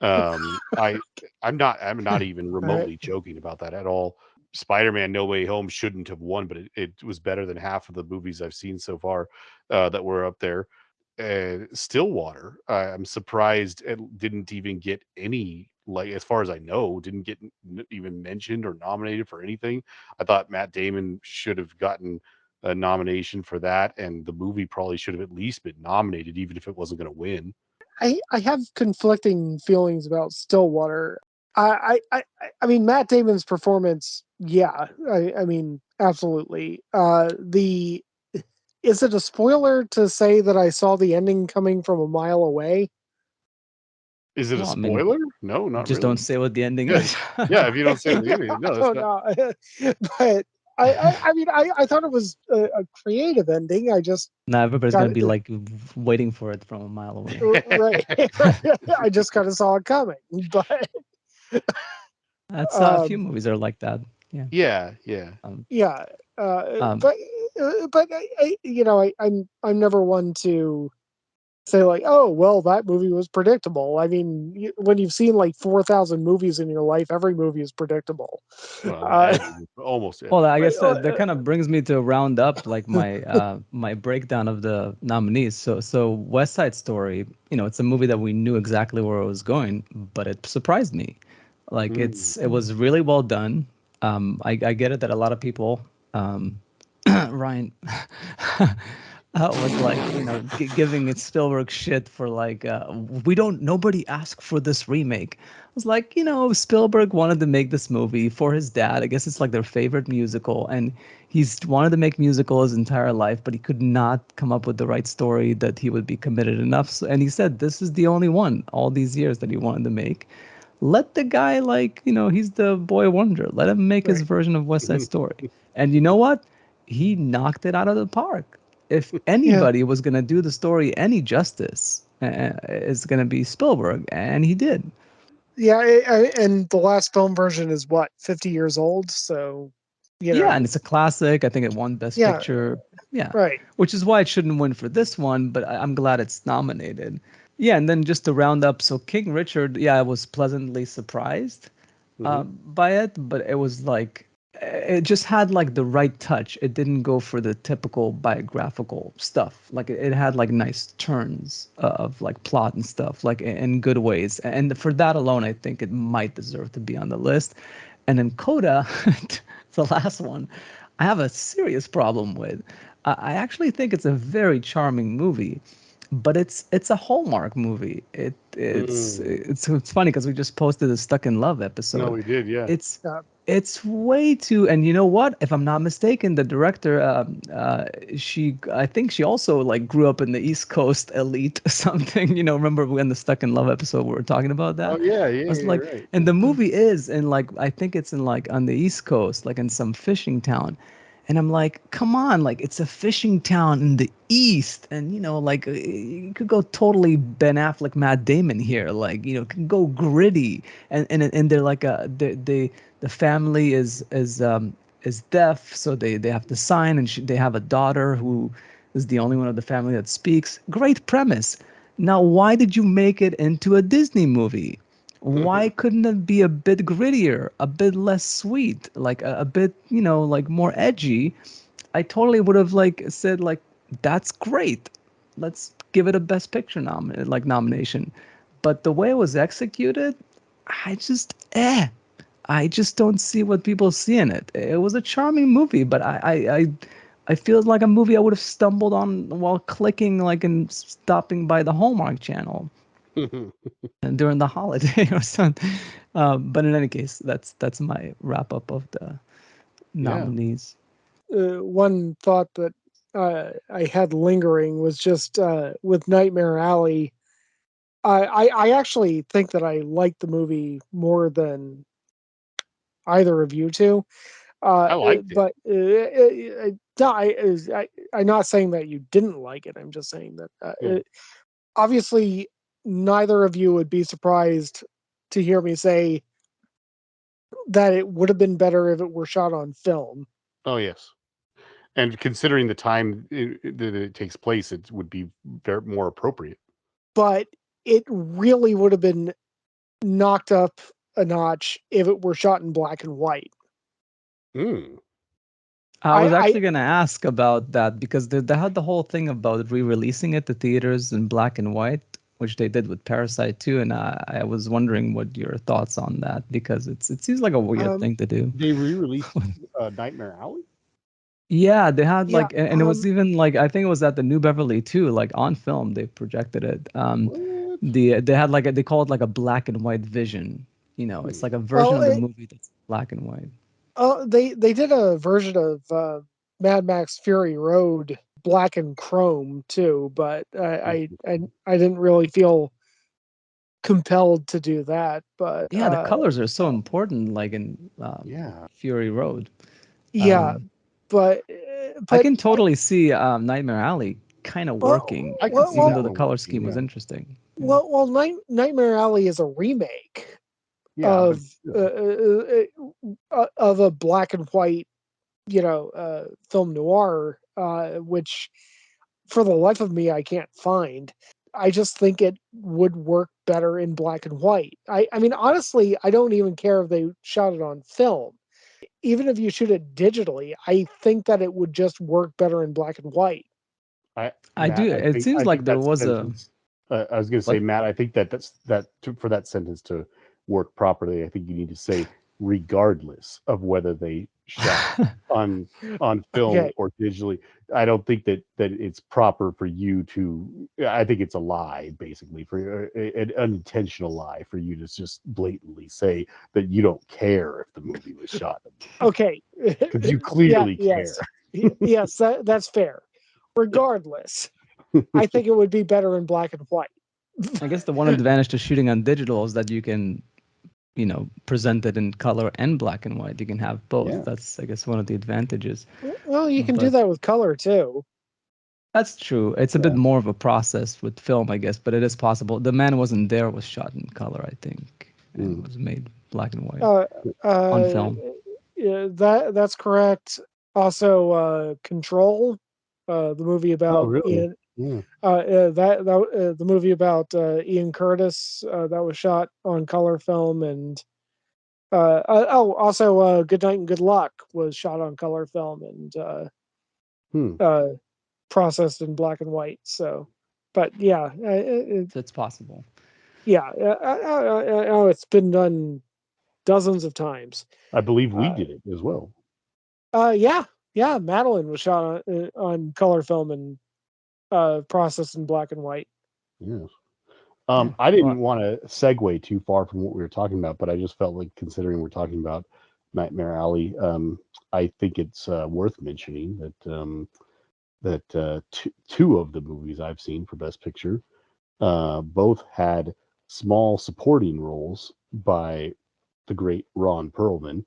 I I'm not even Right. remotely joking about that at all. Spider-Man: No Way Home shouldn't have won, but it was better than half of the movies I've seen so far that were up there. Stillwater, I'm surprised it didn't even get any, like as far as I know, didn't get even mentioned or nominated for anything. I thought Matt Damon should have gotten a nomination for that, and the movie probably should have at least been nominated, even if it wasn't going to win. I have conflicting feelings about Stillwater. I mean Matt Damon's performance, yeah. I mean, absolutely. The Is it a spoiler to say that I saw the ending coming from a mile away? Is it a Well, I mean, spoiler? No, not just really. don't say what the ending Yeah, is. yeah. If you don't say what the ending, I no, it's don't not. know. But I mean, I thought it was a creative ending. I just Now everybody's got gonna be like waiting for it from a mile away. right. I just kind of saw it coming. But That's a few um, movies are like that. Yeah. Yeah, yeah. Um, yeah. um, But you know, I'm never one to say like, oh well, that movie was predictable. I mean, when you've seen like 4,000 movies in your life, every movie is predictable. Well, Uh, almost well, every. I guess that kind of brings me to round up like my my breakdown of the nominees. So West Side Story, it's a movie that we knew exactly where it was going, but it surprised me. Like Mm. it was really well done. I get it that a lot of people, um, Ryan, was like, giving it Spielberg shit for like, nobody asked for this remake. I was like, Spielberg wanted to make this movie for his dad. I guess it's like their favorite musical, and he's wanted to make musical his entire life, but he could not come up with the right story that he would be committed enough. So, and he said this is the only one all these years that he wanted to make. Let the guy, like, he's the boy wonder. Let him make his right. version of West Side Story. And you know what? He knocked it out of the park. If Yeah. anybody was going to do the story any justice, it's going to be Spielberg, and he did. Yeah, and the last film version is what, 50 years old, so Yeah, and it's a classic. I think it won Best yeah, Picture. Yeah, right. which is why it shouldn't win for this one, but I'm glad it's nominated. Yeah, and then just to round up, so King Richard, yeah, I was pleasantly surprised Hmm. by it, but it was like it just had like the right touch. It didn't go for the typical biographical stuff. Like it had like nice turns of like plot and stuff, like in good ways. And for that alone, I think it might deserve to be on the list. And then Coda, the last one, I have a serious problem with. I actually think it's a very charming movie, but it's a Hallmark movie. Mm. It's funny because we just posted a Stuck in Love No, episode. we did. Yeah. It's Uh, it's way too, and you know what? If I'm not mistaken, the director, I think she also like grew up in the East Coast elite or something. Remember when the Stuck in Love episode we were talking about Oh that? yeah, I yeah, was yeah. like, Right. and the movie is in like, I think it's in like on the East Coast, like in some fishing town. And I'm like, come on, like it's a fishing town in the East. And, like you could go totally Ben Affleck, Matt Damon here. Like, could go gritty. And they're like, the family is deaf. So they have to sign, and they have a daughter who is the only one of the family that speaks. Great premise. Now, why did you make it into a Disney movie? Why couldn't it be a bit grittier, a bit less sweet, like a bit, like more edgy? I totally would have like said like that's great. Let's give it a best picture nomination. But the way it was executed, I just I just don't see what people see in it. It was a charming movie, but I feel like a movie I would have stumbled on while clicking like and stopping by the Hallmark Channel during the holiday or something. But in any case, that's my wrap up of the Yeah. nominees. One thought that I had lingering was just with Nightmare Alley. I actually think that I like the movie more than either of you two. I liked it. But no, I'm not saying that you didn't like it. I'm just saying that Yeah. obviously neither of you would be surprised to hear me say that it would have been better if it were shot on film. Oh yes. And considering the time that it takes place, it would be more appropriate. But it really would have been knocked up a notch if it were shot in black and white. Mm. I was actually going to ask about that because they had the whole thing about re-releasing it to theaters in black and white, which they did with Parasite too, and I was wondering what your thoughts on that, because it seems like a weird thing to do. They re-released Nightmare Alley? Yeah, they had Yeah, like, and it was even like, I think it was at the New Beverly too, like on film they projected it. What? They had like they call it like a black and white vision. You know, it's like a version of the movie that's black and white. Oh, they did a version of Mad Max Fury Road black and chrome too, but I didn't really feel compelled to do that. But Yeah, the colors are so important, like in Fury Road. Yeah, but I can totally see Nightmare Alley kind of working, I can see even that though the one color working, scheme was interesting. Well, Nightmare Alley is a remake but of a black and white, film noir, which for the life of me I can't find. I just think it would work better in black and white. I mean, honestly, I don't even care if they shot it on film. Even if you shoot it digitally, I think that it would just work better in black and white. I do. It seems like there was sentence, I was going to say, Matt, I think for that sentence to work properly, I think you need to say regardless of whether they shot on film or digitally. I don't think that it's proper for you to. I think it's a lie, basically, for an unintentional lie for you to just blatantly say that you don't care if the movie was shot. Okay, because you clearly care. Yes, that's fair. Regardless, I think it would be better in black and white. I guess the one advantage to shooting on digital is that you can, present it in color and black and white. You can have both. Yeah. That's, I guess, one of the advantages. Well, you can do that with color too. That's true. It's a bit more of a process with film, I guess, but it is possible. The Man Wasn't There was shot in color, I think, and was made black and white on film. Yeah, that's correct. Also, Control, the movie about Ian. The movie about Ian Curtis that was shot on color film, and also Good Night and Good Luck was shot on color film and processed in black and white. So, but yeah, it's possible. Yeah, it's been done dozens of times. I believe we did it as well. Yeah, Madeline was shot on color film and processed in black and white. Yes. I didn't want to segue too far from what we were talking about, but I just felt like, considering we're talking about Nightmare Alley, I think it's worth mentioning that two of the movies I've seen for Best Picture both had small supporting roles by the great Ron Perlman,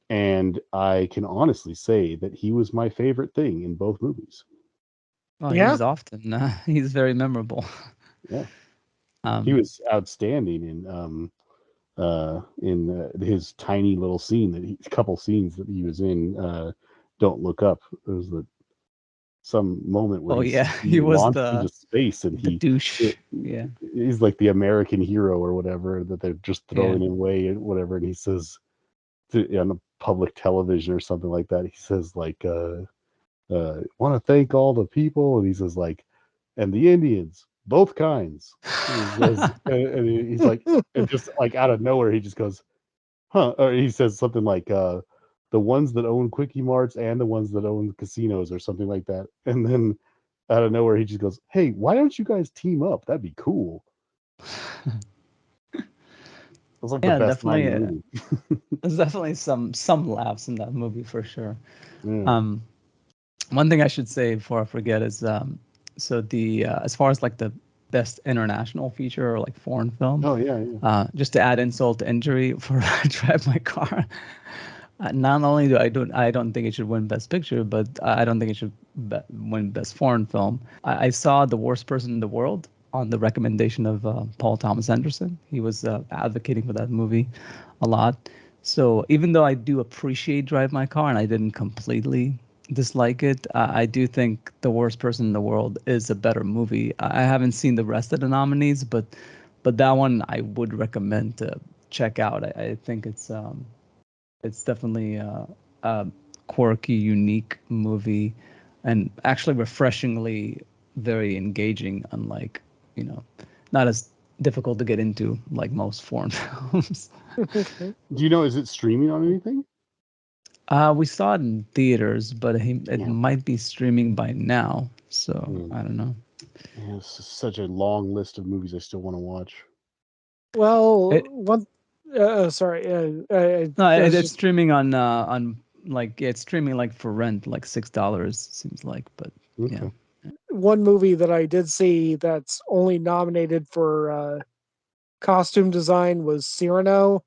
and I can honestly say that he was my favorite thing in both movies. Oh, he's often he's very memorable. Yeah. He was outstanding in his tiny little scene couple scenes that he was in. Don't Look Up. There was some moment where he was launched into space and the douche. He's like the American hero or whatever that they're just throwing away and whatever. And he says on a public television or something like that, he says like, want to thank all the people, and he says like, and the Indians, both kinds. And he's like, and just like out of nowhere, he just goes, huh? Or he says something like, the ones that own quickie marts and the ones that own casinos or something like that. And then out of nowhere, he just goes, hey, why don't you guys team up? That'd be cool. It was like the best line in the movie. There's definitely some laughs in that movie for sure. Yeah. One thing I should say before I forget is so the as far as like the best international feature or like foreign film. Oh yeah. Just to add insult to injury, for Drive My Car. Not only do I don't think it should win Best Picture, but I don't think it should win Best Foreign Film. I saw The Worst Person in the World, on the recommendation of Paul Thomas Anderson. He was advocating for that movie a lot. So even though I do appreciate Drive My Car and I didn't completely dislike it, I do think The Worst Person in the World is a better movie. I haven't seen the rest of the nominees, but that one I would recommend to check out. I think it's definitely a quirky, unique movie, and actually refreshingly very engaging. Unlike, you know, not as difficult to get into like most foreign films. Okay. Do you know, is it streaming on anything? We saw it in theaters, but it Yeah. might be streaming by now. So Hmm. I don't know. Yeah, it's such a long list of movies I still want to watch. Well, It, one. Sorry. no, I was it's just streaming on like it's streaming like for rent, like $6 seems like, but yeah. Okay. one movie that I did see that's only nominated for costume design was Cyrano.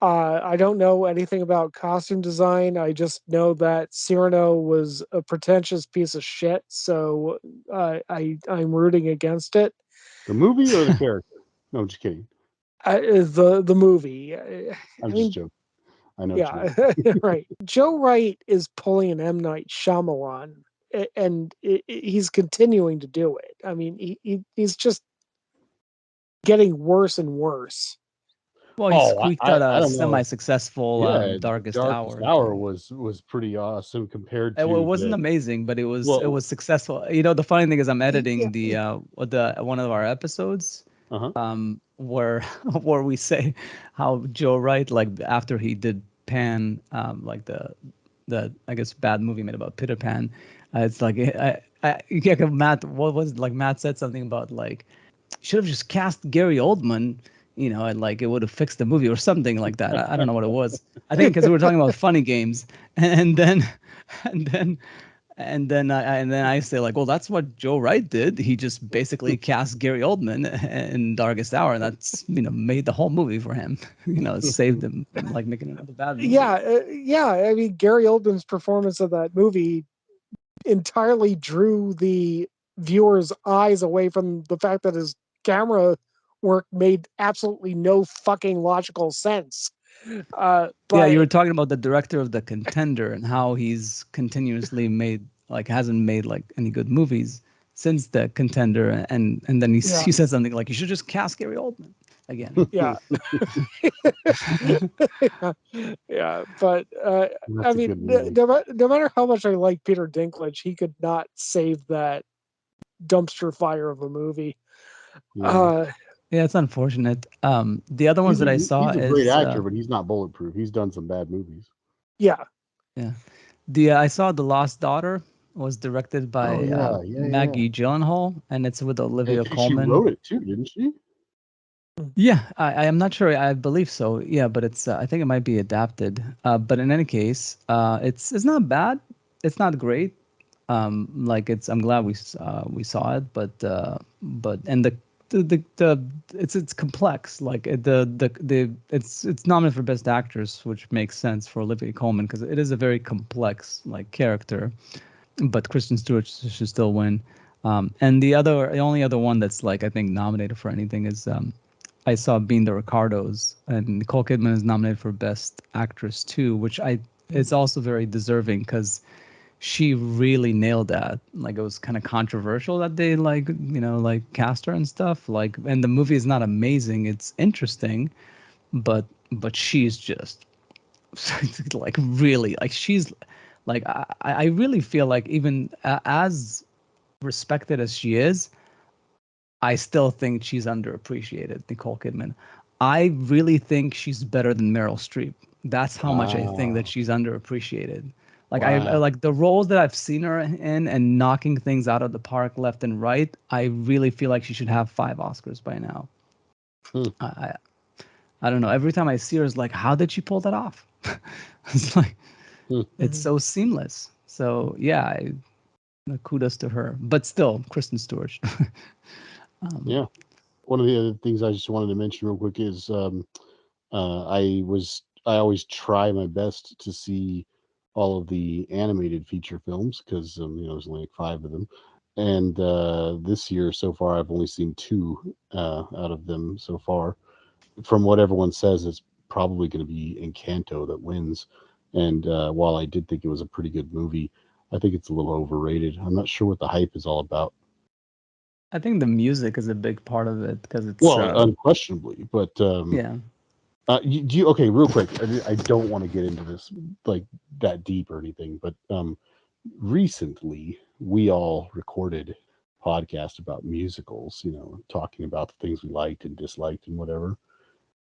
I don't know anything about costume design. I just know that Cyrano was a pretentious piece of shit. So I'm rooting against it. The movie or the character? No, I'm just kidding. The movie. I'm I just mean, joking. I know what you yeah, mean. right. Joe Wright is pulling an M. Night Shyamalan, and he's continuing to do it. I mean, he's just getting worse and worse. Well, he Oh, squeaked I out a don't know. semi-successful Yeah, Darkest Darkest Hour. Hour was pretty awesome compared It to wasn't the amazing, but it well. was successful. You know, the funny thing is, I'm Yeah, editing the one of our episodes, Uh-huh. where where we say how Joe Wright, like after he did Pan, like the I guess bad movie made about Peter Pan, it's like yeah, Matt, what was it? Like Matt said something about like should have just cast Gary Oldman, you know, and like it would have fixed the movie or something like that. I don't know what it was. I think because we were talking about funny games, and then and then and then I say like, well, that's what Joe Wright did. He just basically cast Gary Oldman in Darkest Hour, and that's made the whole movie for him. Saved him from like making another bad movie. yeah. I mean, Gary Oldman's performance of that movie entirely drew the viewer's eyes away from the fact that his camera work made absolutely no fucking logical sense. Yeah, you But were talking about the director of The Contender and how he's continuously made like hasn't made like any good movies since The Contender, and then yeah, he said something like you should just cast Gary Oldman again. yeah, yeah. But I That's a mean, good movie. no matter how much I like Peter Dinklage, he could not save that dumpster fire of a movie. Yeah. Uh, Yeah, it's unfortunate. The other ones He's that I a saw he's a great is actor, but he's not bulletproof. He's done some bad movies. yeah, yeah, the I saw The Lost Daughter was directed Oh by yeah, yeah. Maggie Gyllenhaal, and it's with And Olivia she Colman. wrote it too, didn't she? Yeah, I am not sure. I believe so. Yeah, but it's I think it might be adapted. But in any case, it's not bad. It's not great. Like it's I'm glad we saw it, but and the it's complex. Like it's nominated for Best Actress, which makes sense for Olivia Colman because it is a very complex like character. But Kristen Stewart should still win. And the only other one that's like I think nominated for anything is I saw Being the Ricardos, and Nicole Kidman is nominated for Best Actress too, which I is also very deserving because she really nailed that. Like it was kind of controversial that they like like cast her and stuff. Like, and the movie is not amazing; it's interesting, but she's just like really like she's like I really feel like even as respected as she is, I still think she's underappreciated, Nicole Kidman. I really think she's better than Meryl Streep. That's how much I think that Wow. she's underappreciated. Like I Wow. like the roles that I've seen her in and knocking things out of the park left and right. I really feel like she should have 5 Oscars by now. Hmm. I I, I don't know. Every time I see her, it's like, how did she pull that off? It's like Hmm. it's so seamless. So yeah, kudos to her. But still, Kristen Stewart. um, Yeah. One of the other things I just wanted to mention real quick is I always try my best to see all of the animated feature films because there's only like 5 of them, and this year so far, I've only seen 2 out of them so far. From what everyone says, it's probably going to be Encanto that wins. And while I did think it was a pretty good movie, I think it's a little overrated. I'm not sure what the hype is all about. I think the music is a big part of it because it's Well, unquestionably, but yeah. do you okay? Real quick, I don't want to get into this like that deep or anything, but recently we all recorded a podcast about musicals. Talking about the things we liked and disliked and whatever.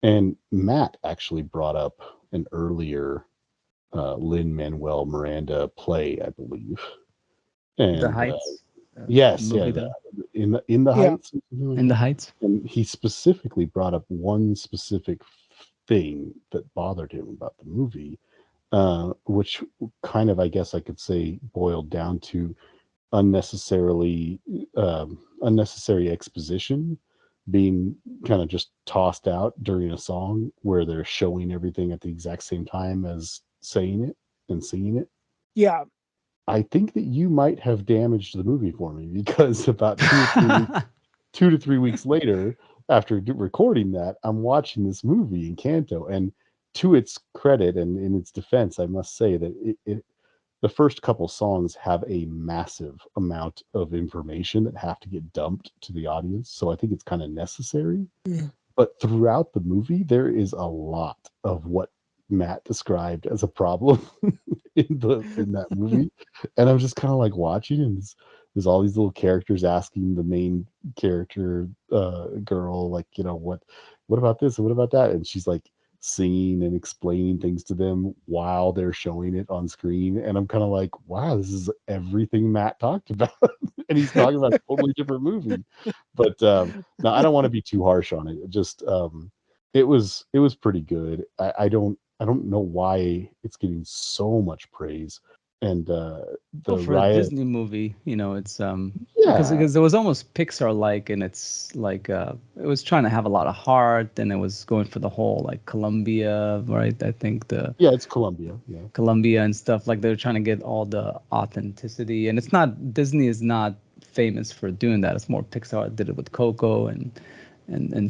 And Matt actually brought up an earlier Lin-Manuel Miranda play, I believe. The And Heights yes, movie, yeah, the in the Yeah. Heights, or something like In the that. Heights. And he specifically brought up one specific thing that bothered him about the movie, which kind of, I guess I could say, boiled down to unnecessarily unnecessary exposition being kind of just tossed out during a song where they're showing everything at the exact same time as saying it and singing it. Yeah. I think that you might have damaged the movie for me because about 2 to 3 weeks later, after recording that, I'm watching this movie Encanto, and to its credit and in its defense, I must say that the first couple songs have a massive amount of information that have to get dumped to the audience. So I think it's kind of necessary. Mm. But throughout the movie, there is a lot of what Matt described as a problem in that movie. And I'm just kind of like watching, and there's all these little characters asking the main character girl, like, what about this and what about that? And she's like singing and explaining things to them while they're showing it on screen. And I'm kind of like, wow, this is everything Matt talked about. And he's talking about a totally different movie. But now I don't want to be too harsh on it. Just it was pretty good. I don't know why it's getting so much praise. And Well, the for a riot, Disney movie, it's because yeah, it was almost Pixar-like, and it's like it was trying to have a lot of heart, and it was going for the whole like Columbia, right? I think the yeah, it's Columbia, yeah. Columbia and stuff, like they're trying to get all the authenticity, and it's not Disney is not famous for doing that. It's more Pixar did it with Coco and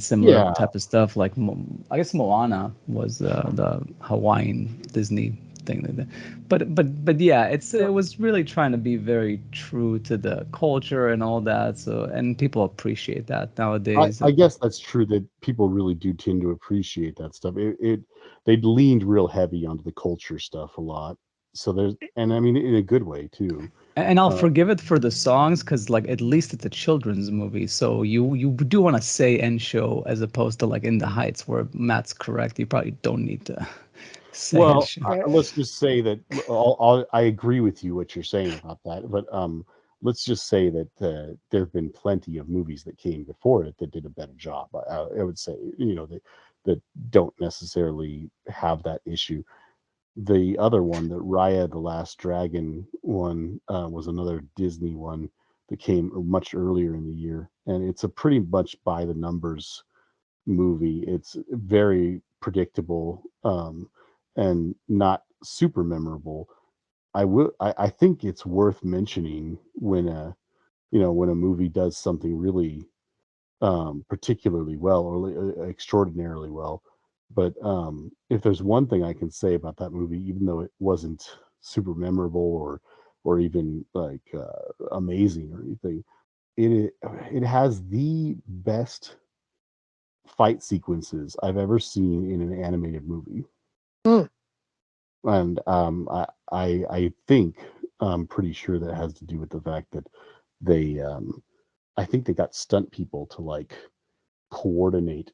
similar Yeah, type of stuff. Like I guess Moana was the Hawaiian Disney thing like that. But yeah, it was really trying to be very true to the culture and all that. So and people appreciate that nowadays. I guess that's true that people really do tend to appreciate that stuff. They leaned real heavy onto the culture stuff a lot. So and I mean in a good way too. And I'll Uh, forgive it for the songs because like at least it's a children's movie, so you do want to say and show as opposed to like In the Heights where Matt's correct. You probably don't need to say and well, show. let's just say that I agree with you what you're saying about that, but let's just say that there have been plenty of movies that came before it that did a better job. I would say, that don't necessarily have that issue. The other one, the Raya the Last Dragon one, was another Disney one that came much earlier in the year, and it's a pretty much by the numbers movie. It's very predictable, and not super memorable. I think it's worth mentioning when a movie does something really particularly well or extraordinarily well. But if there's one thing I can say about that movie, even though it wasn't super memorable or even like amazing or anything, it has the best fight sequences I've ever seen in an animated movie. Mm. And I think I'm pretty sure that has to do with the fact that they I think they got stunt people to like coordinate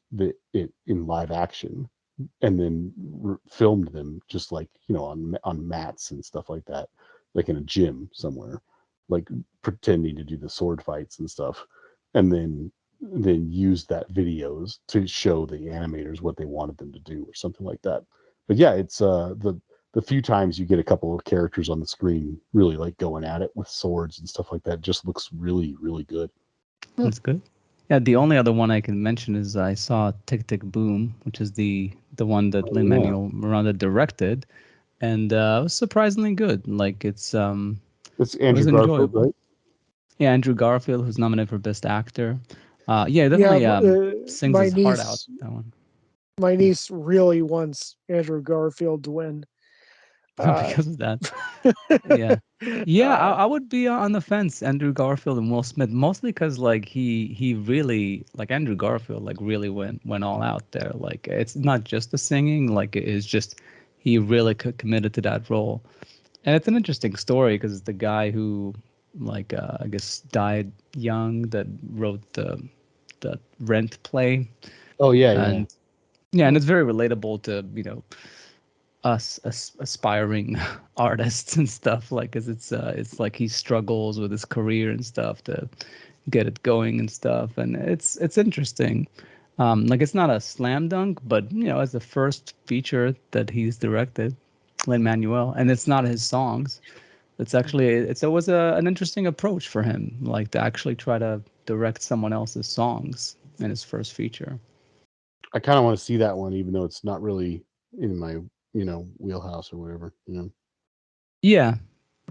it in live action and then filmed them just like on mats and stuff like that, like in a gym somewhere, like pretending to do the sword fights and stuff, and then use that videos to show the animators what they wanted them to do or something like that. But yeah, it's the few times you get a couple of characters on the screen really like going at it with swords and stuff like that, just looks really really good. That's good. Yeah, the only other one I can mention is I saw Tick Tick Boom, which is the one that Oh, yeah, Lin-Manuel Miranda directed, and it was surprisingly good. Like it's it Andrew was Garfield, enjoyable. right? Yeah, Andrew Garfield, who's nominated for Best Actor. Yeah, Yeah, definitely sings my his heart out, niece, that one. my niece really wants Andrew Garfield to win. Because of that. Yeah. Yeah, I uh, would be on the fence, Andrew Garfield and Will Smith, mostly because like he really, like Andrew Garfield like really went all out there. Like it's not just the singing, like it is just he really committed to that role. And it's an interesting story because it's the guy who like I guess died young that wrote the Rent play. Oh yeah, yeah. And yeah, and it's very relatable to, you know, us aspiring artists and stuff, like, cause it's like he struggles with his career and stuff to get it going and stuff, and it's interesting. Like it's not a slam dunk, but you know, as the first feature that he's directed, Lin-Manuel, and it's not his songs. It's actually it's always an interesting approach for him, like to actually try to direct someone else's songs in his first feature. I kind of want to see that one, even though it's not really in my wheelhouse or whatever. Yeah,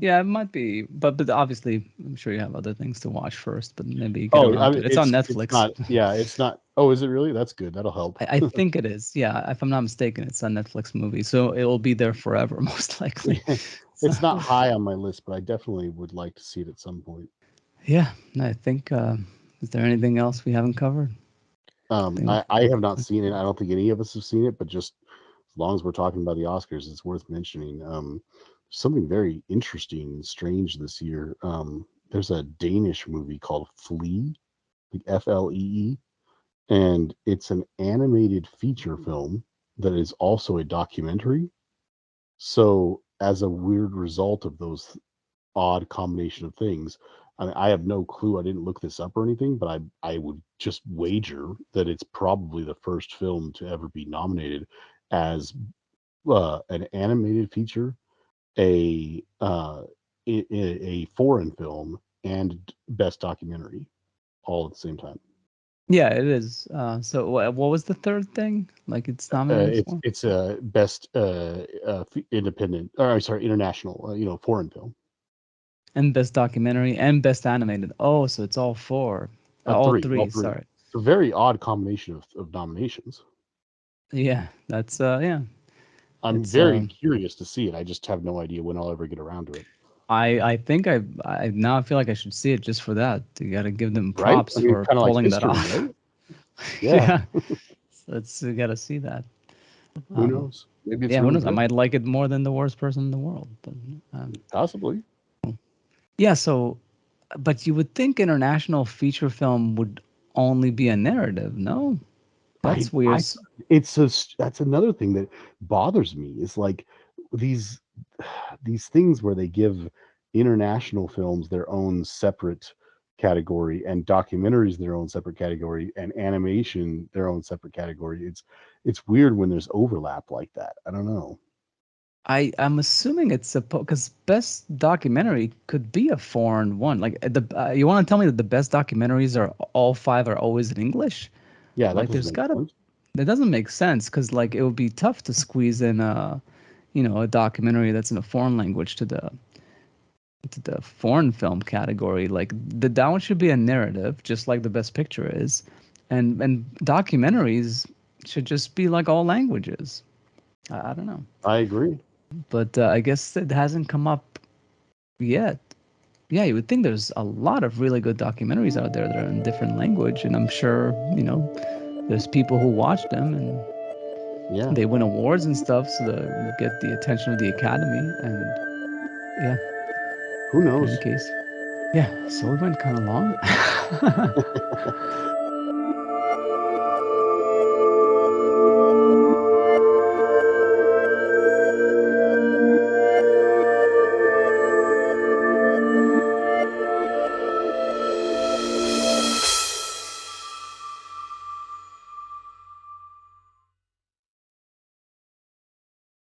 yeah, it might be, but obviously, I'm sure you have other things to watch first. But maybe you get Oh, I around to mean, it. It's on it's Netflix. not. Yeah, it's not. Oh, is it really? That's good. That'll help. I think it is. Yeah, if I'm not mistaken, it's a Netflix movie, so it will be there forever, most likely. So, It's not high on my list, but I definitely would like to see it at some point. yeah, I think. Is there anything else we haven't covered? I have not seen it. I don't think any of us have seen it, but just as long as we're talking about the Oscars, it's worth mentioning. Something very interesting and strange this year. There's a Danish movie called Flea, like Flee, and it's an animated feature film that is also a documentary. So, as a weird result of those odd combination of things, I mean, I have no clue. I didn't look this up or anything, but I would just wager that it's probably the first film to ever be nominated as an animated feature, a a foreign film, and best documentary all at the same time. Yeah, it is. So what was the third thing? Like it's nominated for? It's a best independent, or I'm sorry, international, foreign film. And best documentary and best animated. Oh, so it's all four, All three. three. Sorry. It's a very odd combination of nominations. Yeah, that's yeah. I'm It's very curious to see it. I just have no idea when I'll ever get around to it. I think I now feel like I should see it just for that. You got to give them Right? props I mean, for kind of like pulling that history, off. right? Yeah. Yeah. So it's you got to see that. Who knows? Maybe it's Yeah, who really knows? I good. might like it more than the worst person in the world. But Possibly. yeah, so but you would think international feature film would only be a narrative, no? That's weird. I it's just that's another thing that bothers me is like these these things where they give international films their own separate category and documentaries their own separate category and animation their own separate category. It's weird when there's overlap like that. I don't know. I'm assuming it's supposed because best documentary could be a the one. Like you want to tell me that the best documentaries are all five are always in English? Yeah, that Like doesn't there's make gotta sense. that doesn't make sense because like it would be tough to squeeze in a documentary that's in a foreign language to the foreign film category. Like that one should be a narrative, just like the best picture is, and documentaries should just be like all languages. I don't know, I agree. but I guess it hasn't come up yet. Yeah, you would think there's a lot of really good documentaries out there that are in different language, and I'm sure there's people who watch them and Yeah. they win awards and stuff, so they get the attention of the Academy. And yeah, Who in knows? any case, yeah. So we went kind of long.